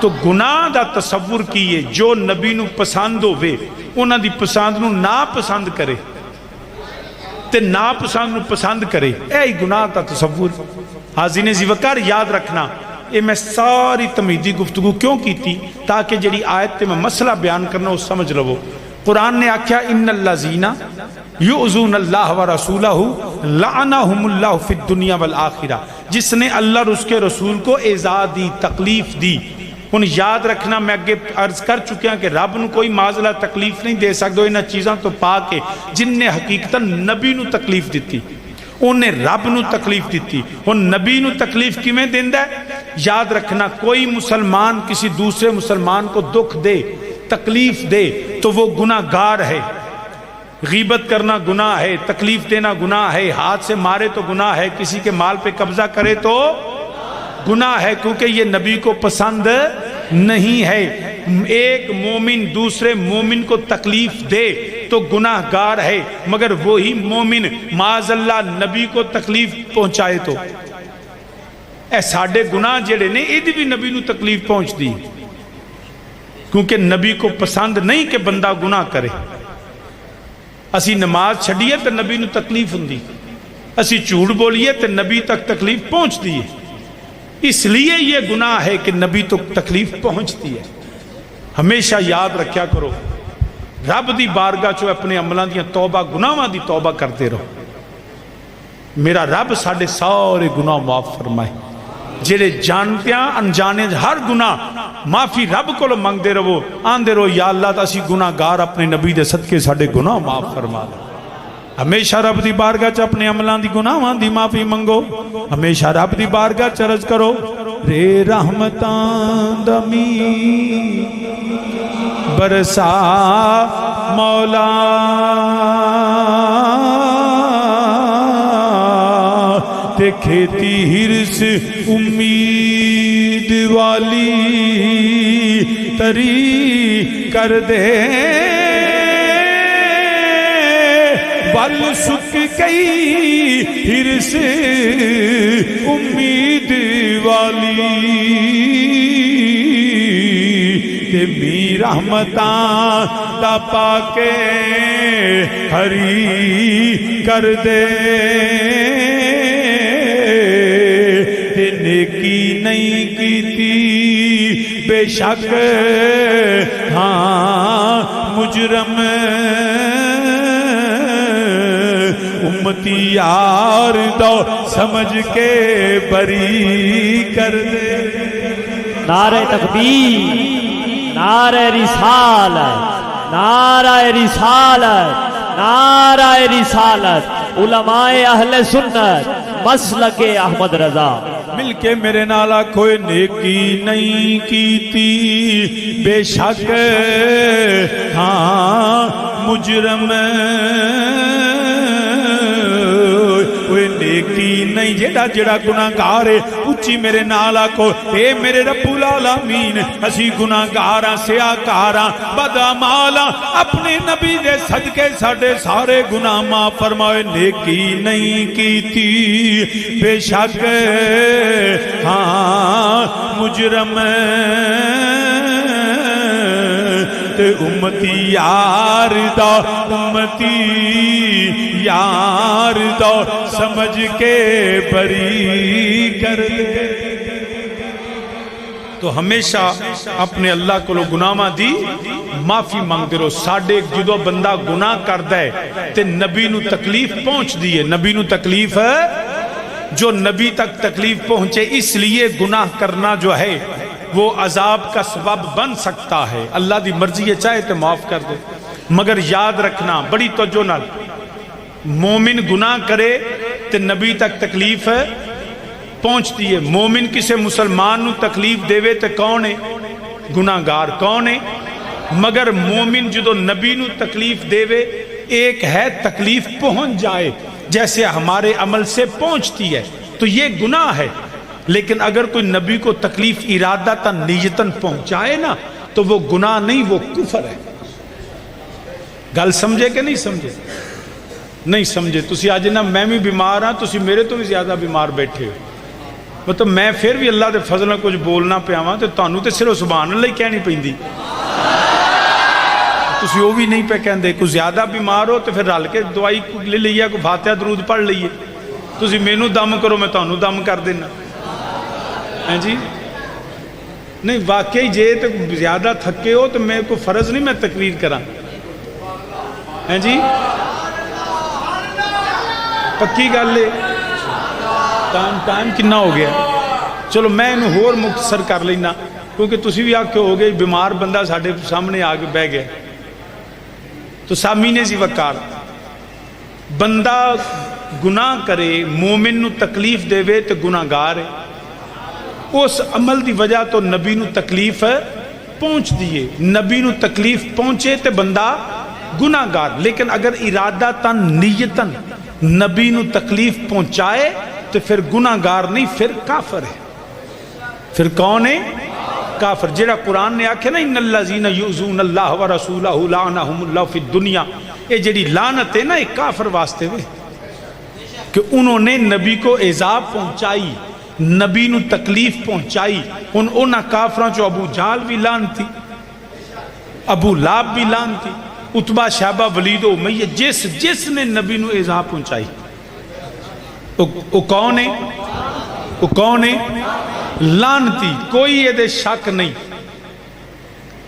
تو گناہ دا تصور کیے جو نبی نو پسند ہوئے انہاں دی پسند نو نا پسند کرے تے نا پسند نو پسند کرے، اے گناہ دا تصور. حاضرین ذوقار یاد رکھنا، یہ میں ساری تمہیدی گفتگو کیوں کی تھی تاکہ جڑی آیت تے میں مسئلہ بیان کرنا اس سمجھ لو. قرآن نے آکھیا ان الذین یؤذون اللہ ورسولہ لعنہم اللہ فی الدنیا والآخرہ. جس نے اللہ اور اس کے رسول کو ایذا دی، تکلیف دی. ان یاد رکھنا میں اگے عرض کر چکیا کہ رب نو کوئی معذلہ تکلیف نہیں دے سکدو انہاں چیزاں تو پا کے جن نے حقیقتاً نبی نو تکلیف دیتی، انہیں رب نو تکلیف دیتی. ان نبی نو تکلیف کیویں دیندا ہے؟ یاد رکھنا کوئی مسلمان کسی دوسرے مسلمان کو دکھ دے، تکلیف دے تو وہ گناہگار ہے. غیبت کرنا گناہ ہے، تکلیف دینا گناہ ہے، ہاتھ سے مارے تو گناہ ہے، کسی کے مال پہ قبضہ کرے تو گناہ ہے، کیونکہ یہ نبی کو پسند نہیں ہے. ایک مومن دوسرے مومن کو تکلیف دے تو گناہگار ہے، مگر وہی مومن معاذ اللہ نبی کو تکلیف پہنچائے تو اے ساڑھے گناہ جڑے نے ایدی بھی نبی نو تکلیف پہنچ دی، کیونکہ نبی کو پسند نہیں کہ بندہ گناہ کرے. اسی نماز چھڑیے تو نبی نو تکلیف ہوندی، اسی جھوٹ بولیے تو نبی تک تکلیف پہنچ دی ہے. اس لیے یہ گناہ ہے کہ نبی تو تکلیف پہنچتی ہے. ہمیشہ یاد رکھیا کرو رب دی بارگاہ چو اپنے عملوں دی توبہ گناہاں دی توبہ کرتے رہو. میرا رب ساڑھے سارے گناہ معاف فرمائے. جڑے جانتے ہیں انجانے ہر گناہ معافی رب کو منگ دے رہو، آن دے رہو یا اللہ تاسی گناہگار اپنے نبی دے صدقے ساڑھے گناہ معاف فرما دے. ہمیشہ رب دی بارگاہ چ اپنے عملان دی گناہاں دی معافی منگو. ہمیشہ رب دی بارگاہ چ عرض کرو رے رحمتاں دمی برسا مولا تے کھیتی ہرس امید والی تری کر دے. بل سک گئی ہرس امید والی تے می رحمتاں دا پاکے ہری کر دے. تے نیکی نہیں کیتی بے شک ہاں مجرم امتی یار دو سمجھ کے بری کر دے. نعرہ تکبیر، نعرہ رسالت، نعرہ رسالت، نعرہ رسالت. علماء اہل سنت مسلک احمد رضا مل کے میرے نالا کوئی نیکی نہیں کیتی بے شک ہاں مجرم. کوئی نیکی نہیں جڑا جڑا گناہگار ہے اچھی میرے نالا کو اے میرے رب العالمین اسی گناہگاراں سیاکاراں بدعمالاں اپنے نبی دے صدقے ساڑھے سارے گناہ معاف فرمائے. نیکی نہیں کیتی بے شک ہاں مجرم تے امتی یار دا امتی یار دا سمجھ کے بری کر دے. تو ہمیشہ اپنے اللہ کو گناہاں دی معافی مانگ دے رہو. ساڑھے جدو بندہ گناہ کردہ ہے تے نبی نو تکلیف پہنچ دیئے. نبی نو تکلیف جو نبی تک تکلیف پہنچے اس لیے گناہ کرنا جو ہے وہ عذاب کا سبب بن سکتا ہے. اللہ دی مرضی ہے چاہے تو معاف کر دے. مگر یاد رکھنا بڑی توجہ نال مومن گناہ کرے تے نبی تک تکلیف پہنچتی ہے. مومن کسے مسلمان نو تکلیف دے تے کون ہے؟ گناہگار. کون ہے؟ مگر مومن جدو نبی نو تکلیف دے ایک ہے تکلیف پہنچ جائے جیسے ہمارے عمل سے پہنچتی ہے تو یہ گناہ ہے. لیکن اگر کوئی نبی کو تکلیف ارادتاً نیتاً پہنچائے نا تو وہ گناہ نہیں، وہ کفر ہے. گل سمجھے کہ نہیں سمجھے؟ نہیں سمجھے. تسی آج نا میں بھی بیمار ہاں، تسی میرے تو بھی زیادہ بیمار بیٹھے ہو. مطلب میں پھر بھی اللہ دے فضل کچھ بولنا پیا وا تو تانوں تے صرف سبحان اللہ ہی کہنی پیندی. تسی وہ بھی نہیں پہ کہندے. کوئی زیادہ بیمار ہو تو پھر رل کے دوائی لے لئیے، کوئی فاتحہ درود پڑھ لئیے. تسی مینوں دم کرو، میں تانوں دم کر دینا. ہیں جی نہیں واقعی جے تو زیادہ تھکے ہو تو میں کوئی فرض نہیں میں تقریر کراں. ہیں جی پکی گل ہے. ٹائم کنا ہو گیا؟ چلو میں انہوں ہور مختصر کر لینا کیونکہ تسی بھی آکے ہو گئے بیمار بندہ ساڑھے سامنے آگے بہ گئے. تو سامعین زی وقار، بندہ گناہ کرے مومن نو تکلیف دے تو گناہگار ہے. اس عمل دی وجہ تو نبی نو تکلیف پہنچ دیئے. نبی نو تکلیف پہنچے تو بندہ گناہگار. لیکن اگر ارادتاً نیتاً نبی نو تکلیف پہنچائے تو پھر گناہگار نہیں، پھر کافر ہے. پھر کون ہے؟ کافر. جیڑا قرآن نے آکھے نا ان الذین یؤذون اللہ ورسولہ لعنہم اللہ فی الدنیا، یہ جیڑی لعنت ہے نا ایک کافر واسطے ہوئے کہ انہوں نے نبی کو عذاب پہنچائی، نبی نو تکلیف پہنچائی. انہاں کافران چو ابو جہل بھی لعنتی، ابو لہب بھی لعنتی، عتبہ شیبہ ولید و امیہ، جس نے نبی نو عذاب پہنچائی وہ کون ہے؟ وہ کون ہے؟ لعنتی. کوئی یہ دے شک نہیں.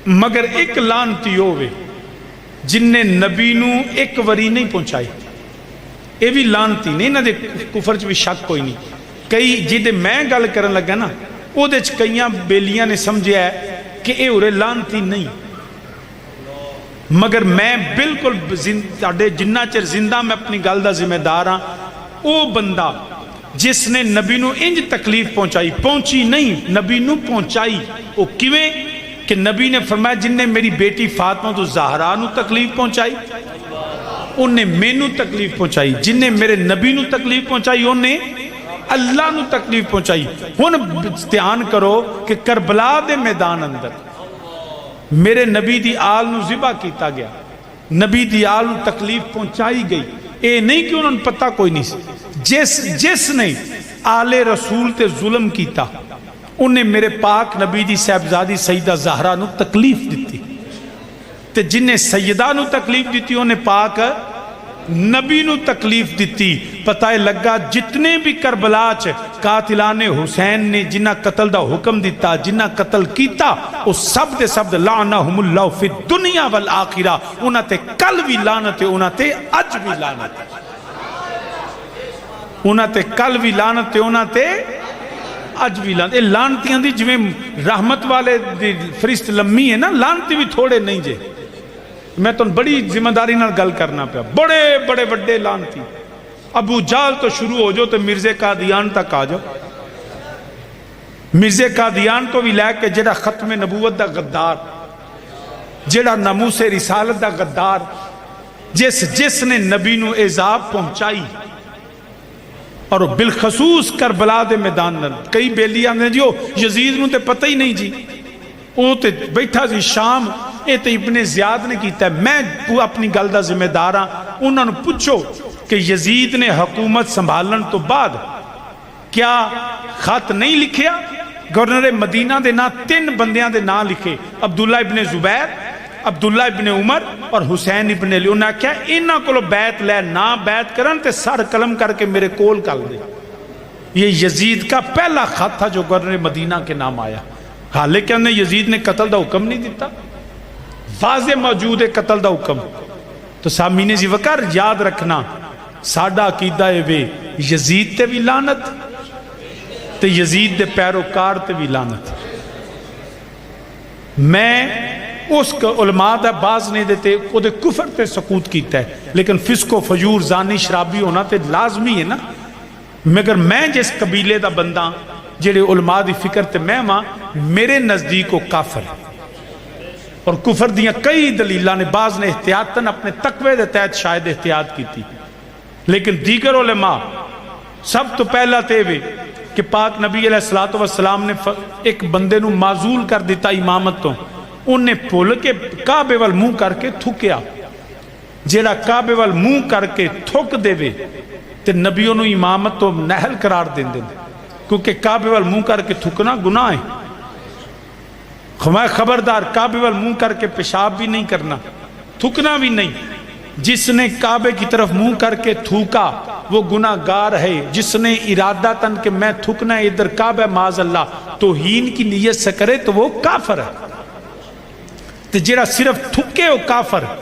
مگر ایک لعنتی ہوئے جن نے نبی نو ایک وری نہیں پہنچائی، یہ بھی لعنتی نہیں. نہ دے کفر چ بھی شک کوئی نہیں. کئی جدے میں گل کرن لگا نا او دے چ کئیاں بیلیاں نے سمجھیا ہے کہ اے اورے لعنتی نہیں. مگر میں بالکل جنہ چر زندہ میں اپنی گل دا ذمہ دار ہاں. او بندہ جس نے نبی نو انج تکلیف پہنچائی، پہنچی نہیں نبی نو پہنچائی. او کیویں کہ نبی نے فرمایا جن نے میری بیٹی فاطمہ تو زہرا نو تکلیف پہنچائی انہیں مینو تکلیف پہنچائی. جن نے میرے نبی نو تکلیف پہنچائی انہیں اللہ نو تکلیف پہنچائی. ہن دھیان کرو کہ کربلا دے میدان اندر میرے نبی دی آل نو ذبح کیتا گیا، نبی دی آل نو تکلیف پہنچائی گئی. اے نہیں کہ انہوں نے پتہ کوئی نہیں. جس نے آل رسول تے ظلم کیتا انہیں میرے پاک نبی دی صاحبزادی سیدہ زہرا نو تکلیف دیتی، تے جن نے سیدہ نو تکلیف دیتی انہیں پاک نبی نو تکلیف دیتی. پتہ لگا جتنے بھی کربلا چ قاتلان حسین نے جنہ قتل دا حکم دیتا، جنہ قتل کیتا، وہ سب دے سب لعنہم اللہ فی الدنیا والآخرہ. انہاں تے کل بھی لعنت ہے، انہاں تے اج بھی لعنت ہے. انہاں تے کل بھی لعنت ہے، انہاں تے اج بھی لعنت. اے لعنتیاں دی جویں رحمت والے دی فرشت لممی ہے نا، لعنتی بھی تھوڑے نہیں جے. میں تو بڑی ذمہ داری نال گل کرنا پیا. بڑے بڑے بڑے لعنتی ابو جہل تو شروع ہو جو تو مرزے قادیان تک آ جاؤ. مرزے قادیان تو بھی لے کے جڑا ختم نبوت دا غدار، جڑا ناموس رسالت دا غدار، جس نے نبی نو عذاب پہنچائی اور بالخصوص کربلا دے میدان نال. کئی بیلی آندے جی او یزید نو تے پتہ ہی نہیں جی، او تے بیٹھا سی شام، اے تے ابن زیاد نے کیتا ہے. میں اپنی گل دا ذمہ دار ہاں. انہوں نے پوچھو کہ یزید نے حکومت سنبھالن تو بعد کیا خط نہیں لکھیا؟ گورنر مدینہ دے نا 3 بندیاں دے نا لکھے، عبداللہ ابن زبیر، عبداللہ ابن عمر اور حسین ابن علی. انہوں نے کیا انہاں کو بیعت لے، نہ بیعت کرن تے سر قلم کر کے میرے کول کر دے. یہ یزید کا پہلا خط تھا جو گورنر مدینہ کے نام آیا. حالانکہ انہیں یزید نے قتل دا حکم نہیں دیتا، واضح موجود ہے قتل دا حکم. تو سامعین زی وقار یاد رکھنا ساڈا عقیدہ ہے وے یزید تے بھی لعنت تے یزید دے پیروکار تے بھی لعنت. میں اس علماء دا باز نہیں دیتے وہ دے کفر تے سقوط کیتا ہے، لیکن فسق و فجور زانی شرابی ہونا تے لازمی ہے نا. مگر میں جس قبیلے دا بندہ جڑے علماء دی فکر تے میں ماں میرے نزدیک وہ کافر ہے. اور کفر دیاں کئی دلیلہ نے، بعض نے احتیاطاً اپنے تقوی دے تحت شاید احتیاط کی تھی، لیکن دیگر علماء سب تو پہلا تیوے کہ پاک نبی علیہ السلام نے ایک بندے نو معزول کر دیتا امامت تو، انہیں پھول کے کعبے وال منہ کر کے تھکیا. جیڑا کعبے وال منہ کر کے تھک دے وے تے نبیوں نو امامت تو نہل قرار دیں دیں، کیونکہ کعبے وال منہ کر کے تھکنا گناہ ہے. خبردار کعبے وال منہ کر کے پیشاب بھی نہیں کرنا، تھکنا بھی نہیں. جس نے کعبے کی طرف منہ کر کے تھوکا وہ گناہ گار ہے. جس نے ارادہ تن کہ میں تھکنا ہے ادھر کعبہ معاذ اللہ توہین کی نیت سے کرے تو وہ کافر ہے. تو جیڑا صرف تھکے وہ کافر ہے.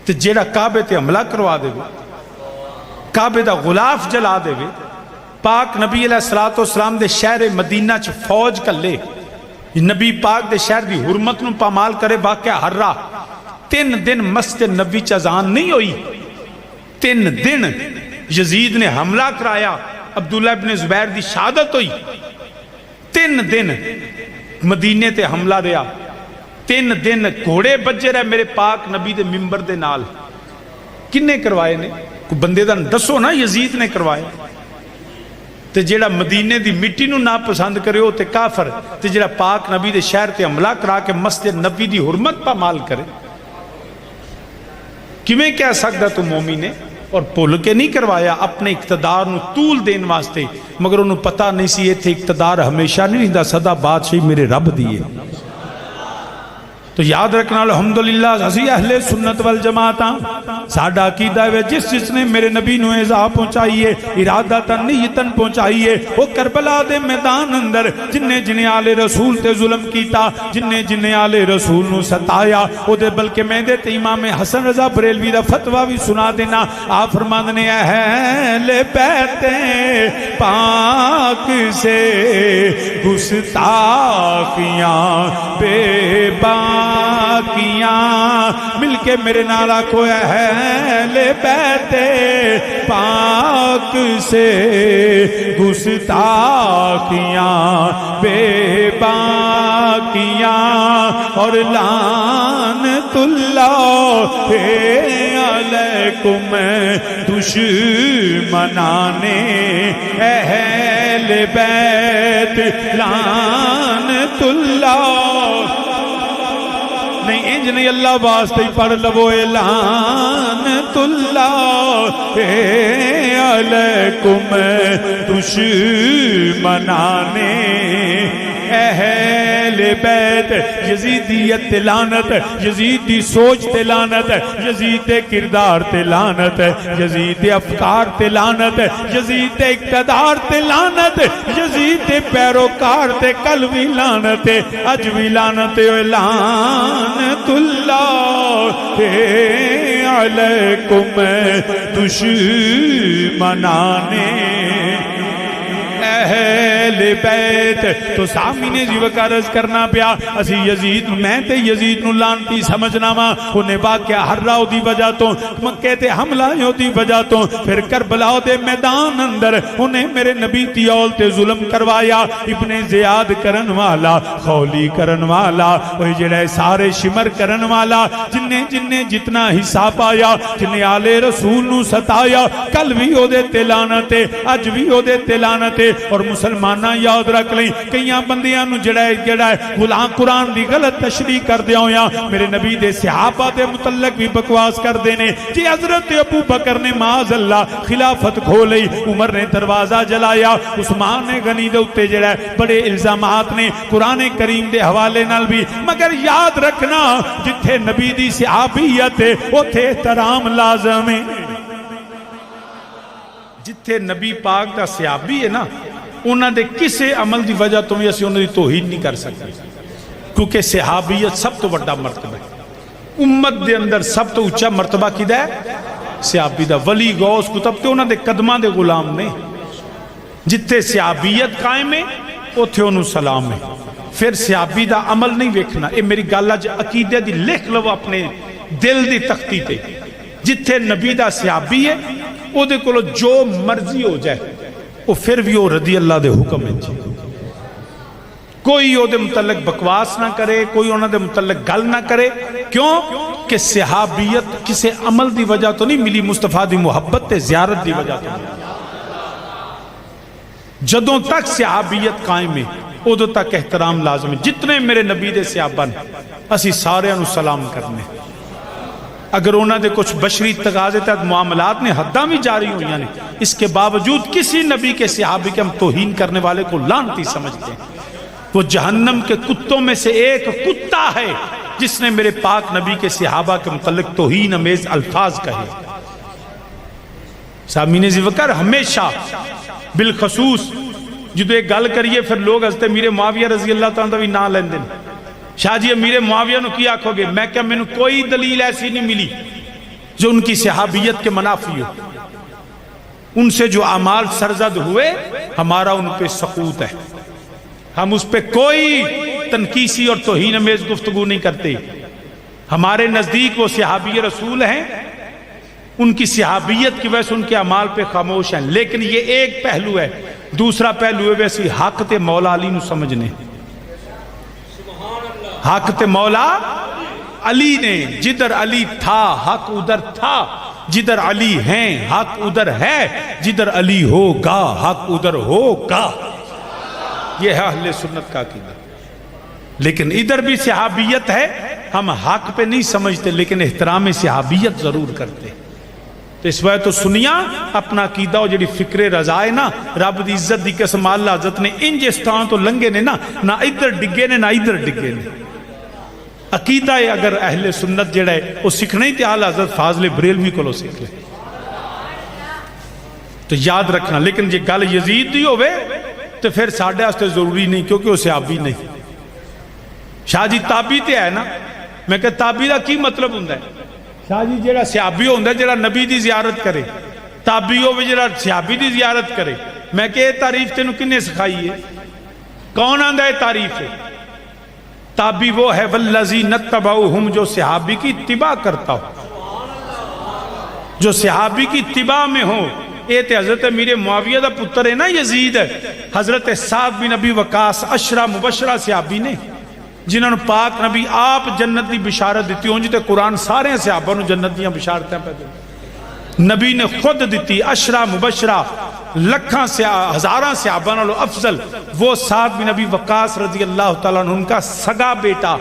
تو جیڑا کعبے تے حملہ کروا دے وے، کعبے دا غلاف جلا دے وے، پاک نبی علیہ السلام دے شہر مدینہ چ فوج کلے، نبی پاک دے شہر دی حرمت نو پامال کرے. واقعہ ہررا 3 دن مسجد نبی چ اذان نہیں ہوئی. 3 دن یزید نے حملہ کرایا، عبداللہ ابن زبیر دی شہادت ہوئی. 3 دن مدینے تے حملہ رہا. 3 دن گھوڑے بجے رہے میرے پاک نبی دے ممبر دے نال. کنے کروائے نے؟ کوئی بندے دا دسو نا. یزید نے کروائے. تے جیڑا مدینے دی مٹی نو نا پسند کرے ہو تے کافر. تے جیڑا پاک نبی دے شہر تے حملہ کرا کے مسجد نبی دی حرمت پا مال کرے، کیویں کہہ سکتا تو مومن نے؟ اور بھول کے نہیں کروایا اپنے اقتدار نو طول دین واسطے، مگر انہوں پتہ نہیں سی یہ تھے اقتدار ہمیشہ نہیں رہندا، سدا بادشاہی میرے رب دیئے. تو یاد رکھنا الحمدللہ اسی اہل سنت والجماعت ساڈا عقیدہ ہے جس نے میرے نبی نو ایذا پہنچائیے، ارادتاً نیتاً پہنچائیے. وہ کربلا دے میدان اندر جنہیں آل رسول تے ظلم کیتا، جنہیں آل رسول نو ستایا، او دے بلکہ میں دے تے امام حسن رضا بریلوی دا فتویٰ بھی سنا دینا. آپ فرماندے نے اہل بیت پاک سے گستاخیاں بے باکیاں، مل کے میرے نالا کو اہل بیت پاک سے گستاخیاں بے باکیاں، اور لعنت اللہ علیکم دشمنان اہل بیت، لعنت اللہ. نہیں انج نہیں، اللہ واسطے ہی پڑھ لو لعنت اللہ علیکم دشمنان اہل بیت. یزیدیت تے لعنت، یزید دی سوچ تے لعنت، یزید تے کردار تے لعنت، یزید تے افکار تے لعنت، یزید تے اقتدار تے لعنت، یزید تے پیروکار تے کل بھی لعنت، اج بھی لعنت. لعنت اللہ علیکم دشمنان اہل بیت. تو سامنے جی وقارض کرنا پیا اسی یزید میں تے یزید نو لانتی سمجھنا وا. انہیں واقعہ ہرراؤ دی وجہ تو، مکہ تے حملہ دی وجہ تو، پھر کربلا دے میدان اندر انہیں میرے نبی تیول تے ظلم کروایا. ابن زیاد کرن والا، خولی کرن والا، وہی جڑے سارے شمر کرن والا، جنہیں جتنا حصہ پایا، جنہیں آل رسول نو ستایا، کل بھی او دے تلانتے، اج بھی او دے تلانتے. اور مسلمانہ یاد رکھ لیں کئیاں بندیاں نو جڑائے غلام قرآن دی غلط تشریح کر دیا ہویا، میرے نبی دے صحابہ دے متعلق بھی بکواس کر دینے. جی حضرت ابو بکر نے معاذ اللہ خلافت کھولئی، عمر نے دروازہ جلایا، عثمان نے غنی دے اتے جڑائے بڑے الزامات نے قرآن کریم دے حوالے نال بھی. مگر یاد رکھنا جتھے نبی دی صحابیت ہے اتھے احترام لازم ہے. جتھے نبی پاک دا صحابی ہے نا، انہاں دے کسے عمل دی وجہ تو بھی اسی انہاں دی توہین نہیں کر سکتے، کیونکہ صحابیت سب تو بڑا مرتبہ ہے. امت دے اندر سب تو اونچا مرتبہ کیدا ہے؟ صحابی دا. ولی غوث کتب تے انہاں دے قدماں دے غلام نے. جتھے صحابیت قائم ہے اوتھے انہوں سلام ہے. پھر صحابی دا عمل نہیں ویکھنا. اے میری گل اج عقیدے دی لکھ لو اپنے دل دی تختی تے. جتھے نبی دا صحابی ہے او دے کولو جو مرضی ہو جائے، وہ پھر بھی وہ رضی اللہ دے حکم ہے جی، کوئی وہ دے متعلق بکواس نہ کرے، کوئی انہوں دے متعلق گل نہ کرے. کیوں کہ صحابیت کسے عمل دی وجہ تو نہیں ملی، مصطفیٰ دی محبت تے زیارت دی وجہ تو ملی. جدوں تک صحابیت قائم ہے ادوں تک احترام لازم ہے. جتنے میرے نبی دے صحابہ نے اسی سارے انہوں سلام کرنے، اگر انہوں نے کچھ بشری تقاضے تحت معاملات نے حداں بھی جاری ہوئی ہیں، اس کے باوجود کسی نبی کے صحابی کے ہم توہین کرنے والے کو لعنتی سمجھتے ہیں. وہ جہنم کے کتوں میں سے ایک کتا ہے جس نے میرے پاک نبی کے صحابہ کے متعلق توہین امیز الفاظ کہے. سامعین ذوقار ہمیشہ بالخصوص جدو ایک گل کریے پھر لوگ حضرت امیر معاویہ رضی اللہ تعالیٰ بھی نہ لیندے. شاہ جی امیر معاویہ نو کی آکھو گے؟ میں کیا میں نے کوئی دلیل ایسی نہیں ملی جو ان کی صحابیت کے منافی ہو. ان سے جو اعمال سرزد ہوئے ہمارا ان پہ سقوط ہے، ہم اس پہ کوئی تنقیسی اور توہین امیز گفتگو نہیں کرتے. ہمارے نزدیک وہ صحابی رسول ہیں، ان کی صحابیت کی وجہ سے ان کے اعمال پہ خاموش ہیں. لیکن یہ ایک پہلو ہے. دوسرا پہلو ہے ویسی حق تے مولا علی نو سمجھنے. حق تے مولا علی نے، جدھر علی تھا حق ادھر تھا، جدھر علی ہیں حق ادھر ہے، جدھر علی ہوگا حق ادھر ہوگا. یہ ہے اہل سنت کا عقیدہ. لیکن ادھر بھی صحابیت ہے، ہم حق پہ نہیں سمجھتے لیکن احترام صحابیت ضرور کرتے. تو اس وجہ تو سنیا اپنا عقیدہ اور جڑی فکر رضا ہے نا، رب دی عزت دی قسم اللہ حضرت نے انج استان تو لنگے نے نہ ادھر ڈگے نے نہ ادھر ڈگے نے. عقیدہ ہے اگر اہل سنت جڑا ہے وہ سیکھنا ہی تے اعلی حضرت فاضل بریلوی کو سیکھ لے. تو یاد رکھنا. لیکن جی گل یزید دی ہوئے تو پھر ساڑھے واسطے ضروری نہیں کیونکہ وہ صحابی نہیں. شاہ جی تابی تے ہے نا، میں کہ تابی دا کی مطلب ہوندہ ہے؟ شاہ جی جڑا صحابی ہوندہ ہے جڑا نبی دی زیارت کرے، تابی ہوئے جڑا صحابی دی زیارت کرے. میں کہ یہ تعریف تینوں کنے سکھائی ہے؟ کون آندہ ہے تعریف ہے؟ تابی وہ ہے والذی نتبعوہم، جو صحابی کی اتباع کرتا ہو، جو صحابی کی اتباع میں ہو. اے تے حضرت امیر معاویہ دا پتر ہے نا یزید ہے. حضرت سعد بن ابی وقاص عشرہ مبشرہ صحابی نے جنہوں نے پاک نبی آپ جنت دی بشارت دیتی ہوں. جتے قرآن سارے صحابہ نے جنت دیاں بشارتیں پہ دیتی، نبی نے خود دیتی. عشرہ مبشرہ لکھاں سے ہزاراں صحابہ نالو افضل وہ سعد بن ابی وقاص رضی اللہ تعالیٰ عنہ، ان کا سگا بیٹا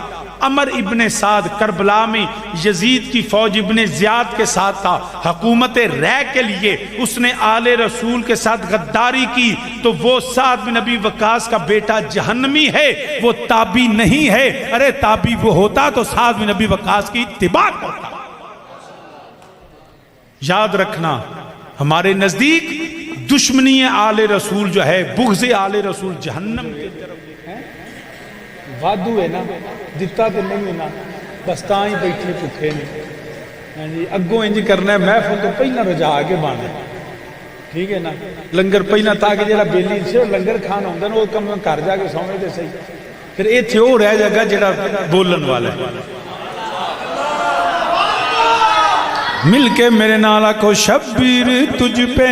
عمر ابن سعد کربلا میں یزید کی فوج ابن زیاد کے ساتھ تھا. حکومت رہ کے لیے اس نے آل رسول کے ساتھ غداری کی. تو وہ سعد بن ابی وقاص کا بیٹا جہنمی ہے، وہ تابی نہیں ہے. ارے تابی وہ ہوتا تو سعد بن ابی وقاص کی اتباع کرتا. یاد رکھنا ہمارے نزدیک دشمنی آل رسول جو ہے، بغض آل رسول جہنم کی طرف ہے. وعدو ہے نا، جتا تو نہیں ہونا، بس تاں ہی بیٹھے پکھے نے. اگوں انج کرنا ہے محفل تو پہلا رجا آگے بانا، ٹھیک ہے نا. لنگر پہلا تاکہ جڑا بیلی سے لنگر کھانا ہوندہ نا وہ کم گھر جا کے سونے دے صحیح. پھر ایتھے ہو رہ جائے گا جڑا بولن والا ہے. مل کے میرے نالا کو شبیر تجھ پہ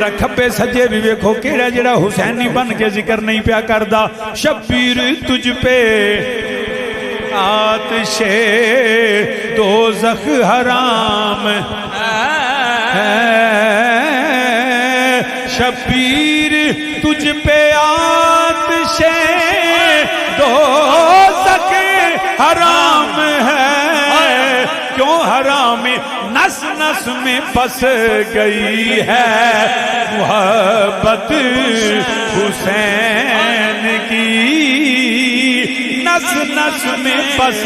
رکھبے سجے بھی ویکھو کیڑا جڑا حسینی بن کے ذکر نہیں پیا کردہ. شبیر تجھ پہ آتش دوزخ حرام ہے، شبیر تجھ پہ آتش دوزخ حرام ہے. کیوں حرام؟ نس نس میں بس گئی ہے محبت حسین کی، نس نس میں بس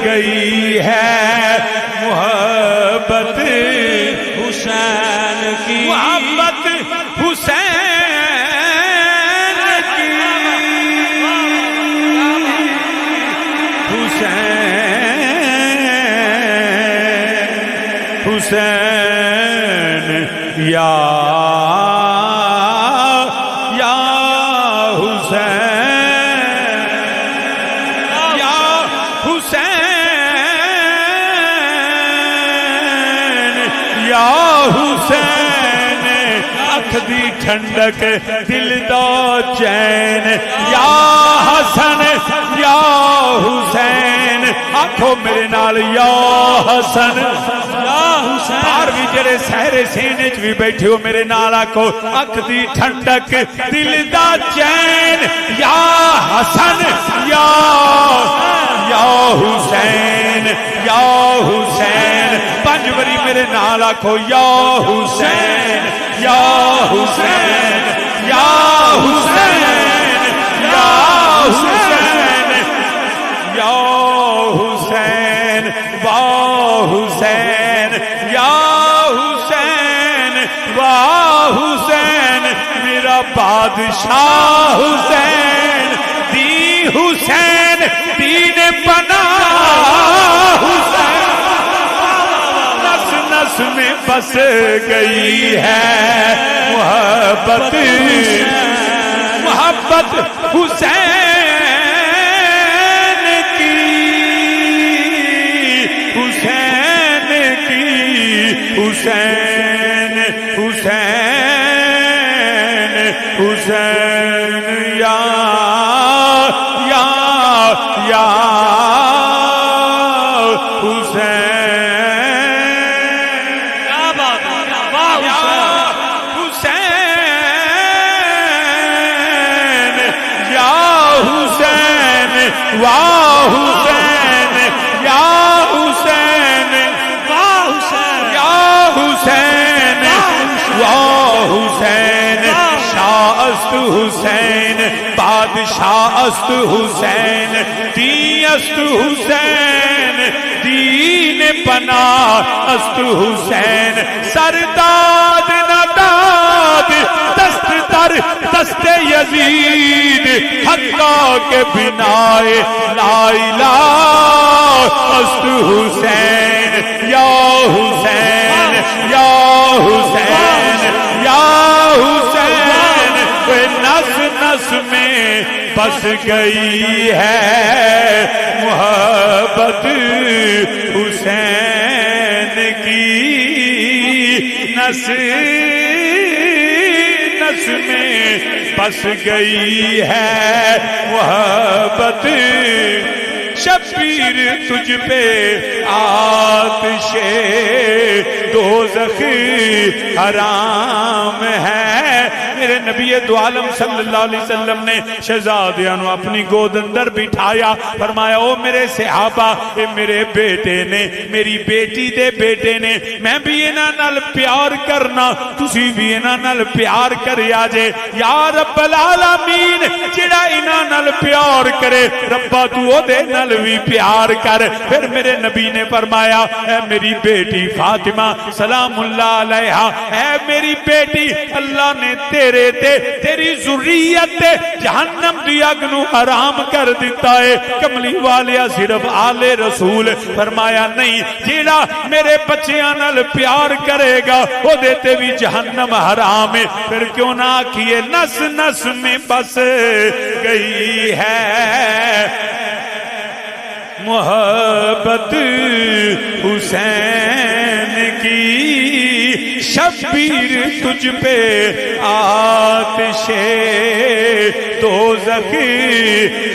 گئی ہے محبت حسین کی، محبت حسین کی. حسین یا حسین یا حسین یا حسین. اکھ دی ٹھنڈک دل دا چین یا حسن یا حسین آنکھو میرے نال یا حسن یا حسین باہر بھی جڑے سہرے سینے بھی بیٹھے ہو میرے نال آنکھو اکھ دی ٹھنڈک دل دا چین یا حسن یا حسین یا حسین پنج بری میرے نال آکھو یا حسین یا حسین یا حسین یا حسین یا حسین واہ حسین یا حسین واہ حسین میرا بادشاہ حسین دی حسین دین پناہ حسین نس نس میں بس گئی ہے محبت محبت حسین کی حسین کی حسین حسین حسین یا واہ حسین یا حسین واہ حسین یا حسین واہ حسین شاہ است حسین بادشاہ است حسین دین است حسین دین پناہ است حسین سرداد نداد دست در دست یزید حقا کے بنائے لا الہ است حسین یا حسین یا حسین یا حسین وہ نس نس میں بس گئی ہے محبت حسین کی نس نس میں بس گئی ہے محبت شبیر تجھ پہ آتش دوزخ حرام ہے میرے نبی دو عالم صلی اللہ علیہ وسلم نے شہزادیاں نو اپنی گود اندر بٹھایا فرمایا او میرے صحابہ اے میرے بیٹے نے میری بیٹی دے بیٹے نے میں بھی انہاں نال پیار کرنا تسی بھی انہاں نال پیار کرے آجے یا رب العالمین جڑا انہاں نال پیار کرے ربا تو او دے نال بھی پیار کر پھر میرے نبی نے فرمایا اے میری بیٹی فاطمہ سلام اللہ علیہا اے میری بیٹی اللہ نے تیرے تے تیری ذریت تے جہنم دی اگ نو حرام کر دیتا ہے کملی والیا صرف آل رسول فرمایا نہیں جیڑا میرے بچیاں نال پیار کرے گا وہ دیتے بھی جہنم حرام ہے پھر کیوں نہ کیے نس نس میں بس گئی ہے محبت حسین کی شبیر تجھ پہ آتش دوزخ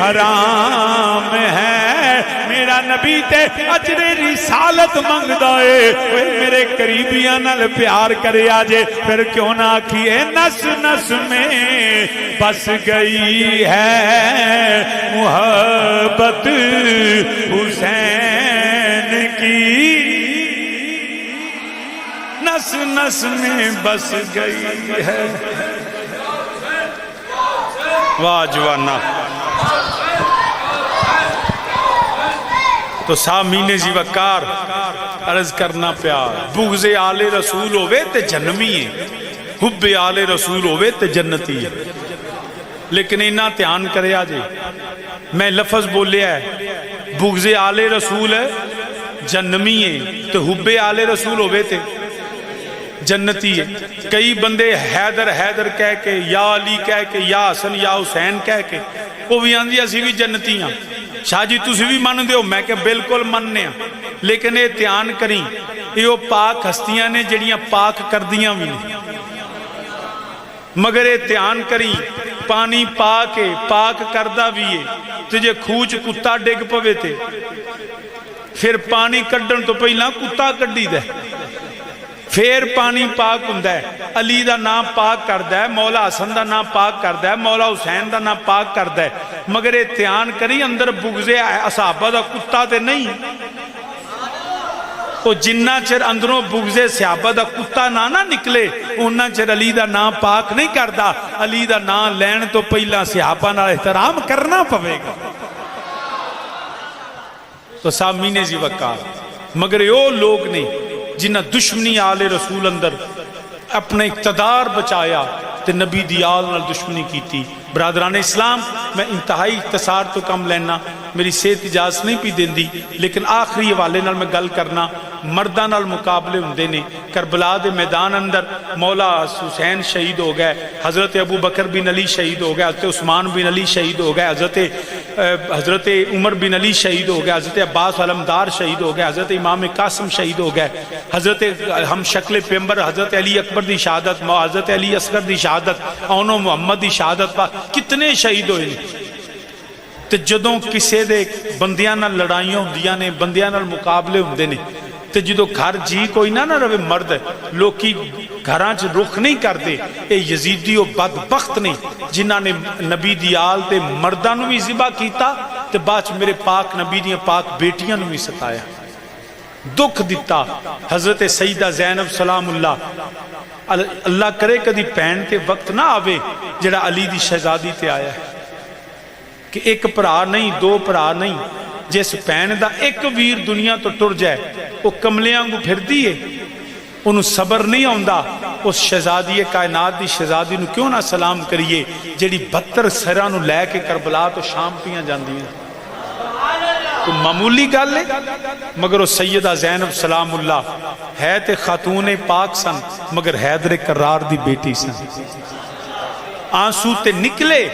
حرام ہے میرا نبی تے اجر رسالت منگ دائے میرے قریبیاں نال پیار کرے آجے پھر کیوں نہ کیے نس نس میں بس گئی ہے محبت حسین کی نس نس میں بس گئی ہے واہ جوانا تو سامین زی وقار عرض کرنا پیار بغض آل رسول ہوئے تے جنمی ہے حب آل رسول ہوئے تے جنتی ہے لیکن انہاں تیان کرے آجے میں لفظ بولیا ہے بغض آل رسول ہے جنمی ہے تو حب آل رسول ہوئے تے جنتی ہے کئی بندے حیدر حیدر کہہ کے یا علی کہہ کے یا حسن یا حسین کہہ کے وہ بھی آندھی اسی بھی جنتی ہیں شاہ جی تسی بھی مان دے ہو میں کہ بالکل مننے ہیں لیکن یہ تیان کریں یہ پاک ہستیاں نے جڑیاں پاک کر دیاں بھی نہیں مگر یہ دھیان کری پانی پا کے پاک کردہ بھی ہے تو جے کھوچ کتا ڈگ پوے تے پھر پانی کڈن تو پہلا کتا کڈی دے پھر پانی پاک ہوندا ہے علی دا نام پاک کردا ہے مولا حسن دا نام پاک کردا ہے مولا حسین دا نام پاک کردا ہے مگر یہ دھیان کری اندر بغض اصحابہ دا کتا تے نہیں تو جنہ چر اندروں بغض صحابہ دا کتا نہ نکلے انہاں چر علی دا نام پاک نہیں کردا علی دا نام لین تو پہلا صحابہ نال احترام کرنا پوے گا تو سامعین جی وقار مگر یہ لوگ نہیں جنہ دشمنی آل رسول اندر اپنے اقتدار بچایا تے نبی دی آل نال دشمنی کیتی برادران اسلام میں انتہائی اختصار تو کم لینا میری صحت اجازت نہیں پی دیندی لیکن آخری حوالے نال میں گل کرنا مرداں نال مقابلے ہوندے نے کربلا دے میدان اندر مولا حسین شہید ہو گئے حضرت ابو بکر بن علی شہید ہو گئے حضرت عثمان بن علی شہید ہو گئے حضرت عمر بن علی شہید ہو گئے حضرت عباس علمدار شہید ہو گئے حضرت امام قاسم شہید ہو گئے حضرت ہم شکل پیمبر حضرت علی اکبر دی شہادت حضرت علی اصغر دی شہادت اونو محمد دی شہادت کتنے شہید ہوئے تے جدوں کسے دے بندیاں نال لڑائیاں ہوندیاں نے بندیاں نال مقابلے ہوندے نے تے جدوں گھر جی کوئی نہ روے مرد لوکی گھراں چ رخ نہیں کرتے اے یزیدی و بدبخت نہیں جنہاں نے نبی دی آل تے مرداں نو بھی ذبح کیتا تے بعد میرے پاک نبی دی پاک بیٹیاں نو بھی ستایا دکھ دیتا حضرت سیدہ زینب سلام اللہ کرے کدی پہن تے وقت نہ آوے جڑا علی دی شہزادی تے آیا ہے کہ ایک پرا نہیں دو پرا نہیں جس پہن دا ایک ویر دنیا تو ٹر جائے وہ کملیاں کو پھر دیئے انہوں صبر نہیں آندا اس شہزادی کائنات دی شہزادی نو کیوں نہ سلام کریے جڑی 72 سراں نو لے کے کربلا تو شام پیاں جاندی ہیں تو معمولی گل ہے مگر وہ سیدہ زینب سلام اللہ ہے تے خاتون پاک سن مگر حیدر کرار دی بیٹی سن آنسو تے نکلے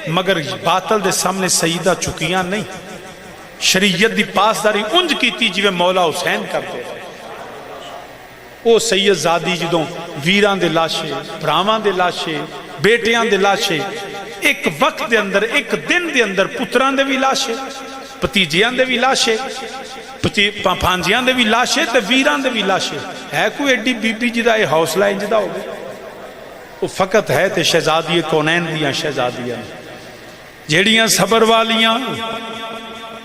مگر باطل دے سامنے سیدہ چکیاں نہیں شریعت دی پاسداری انج کیتی جویں مولا حسین کرتے او سید زادی جدوں ویران دے لاشے بھراواں دے لاشے بیٹیاں دے لاشے ایک وقت دے اندر ایک دن دے اندر پتران دے بھی لاشے پتیجیاں دے بھی لاشے پانجیاں دے بھی لاشے تے ویران دے بھی لاشے ہے کوئی ایڈی بی بی جدا یہ حوصلہ انجدہ ہو گئے وہ فقط ہے تے شہزادی کونین دیاں شہزادیاں جیڑیاں صبر والیاں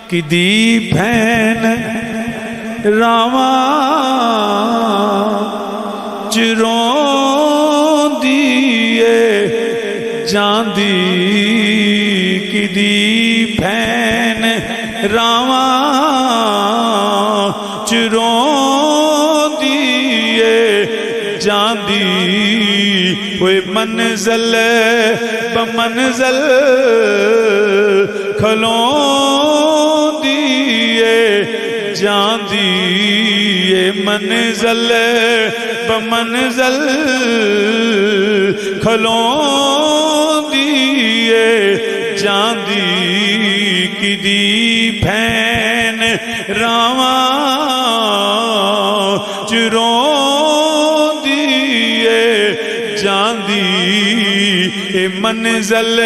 کی دی بھین راواں چرون دیئے جان دی کی دی بھین راواں چرون دیئے جان دی کوئی منزل بمنزل کھلوں دیئے جان دیئے منزل بمنزل کھلوں دیئے جان دی کی دی بھین راواں چروں دیئے جان دی اے منزل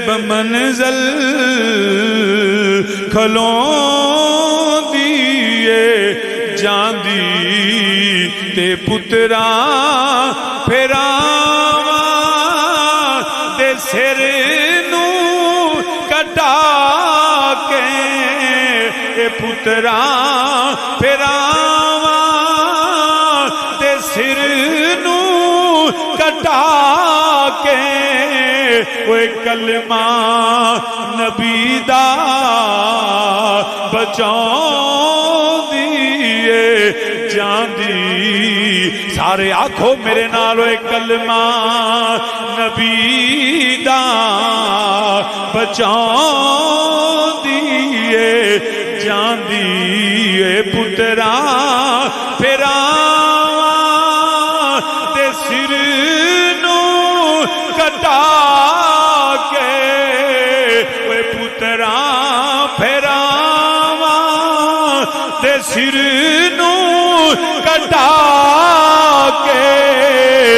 بمنزل کھلوں دیئے جان دی تے پتراں پھراواں دے سر نو کٹا کے اے پتراں پھراواں دے سر نو کٹا کے اوے کلمہ نبی دا بچاؤ دیئے جان دی سارے آنکھوں میرے نال اوے کلمہ نبی دا بچاؤ دیئے جان دی پتراں پھراواں تے سر نو کٹا کے اوے پتراں پھراواں تے سر نو کٹا کے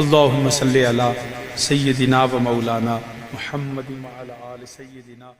اللہم صلی علی سیدنا و مولانا محمد وعلی آل سیدنا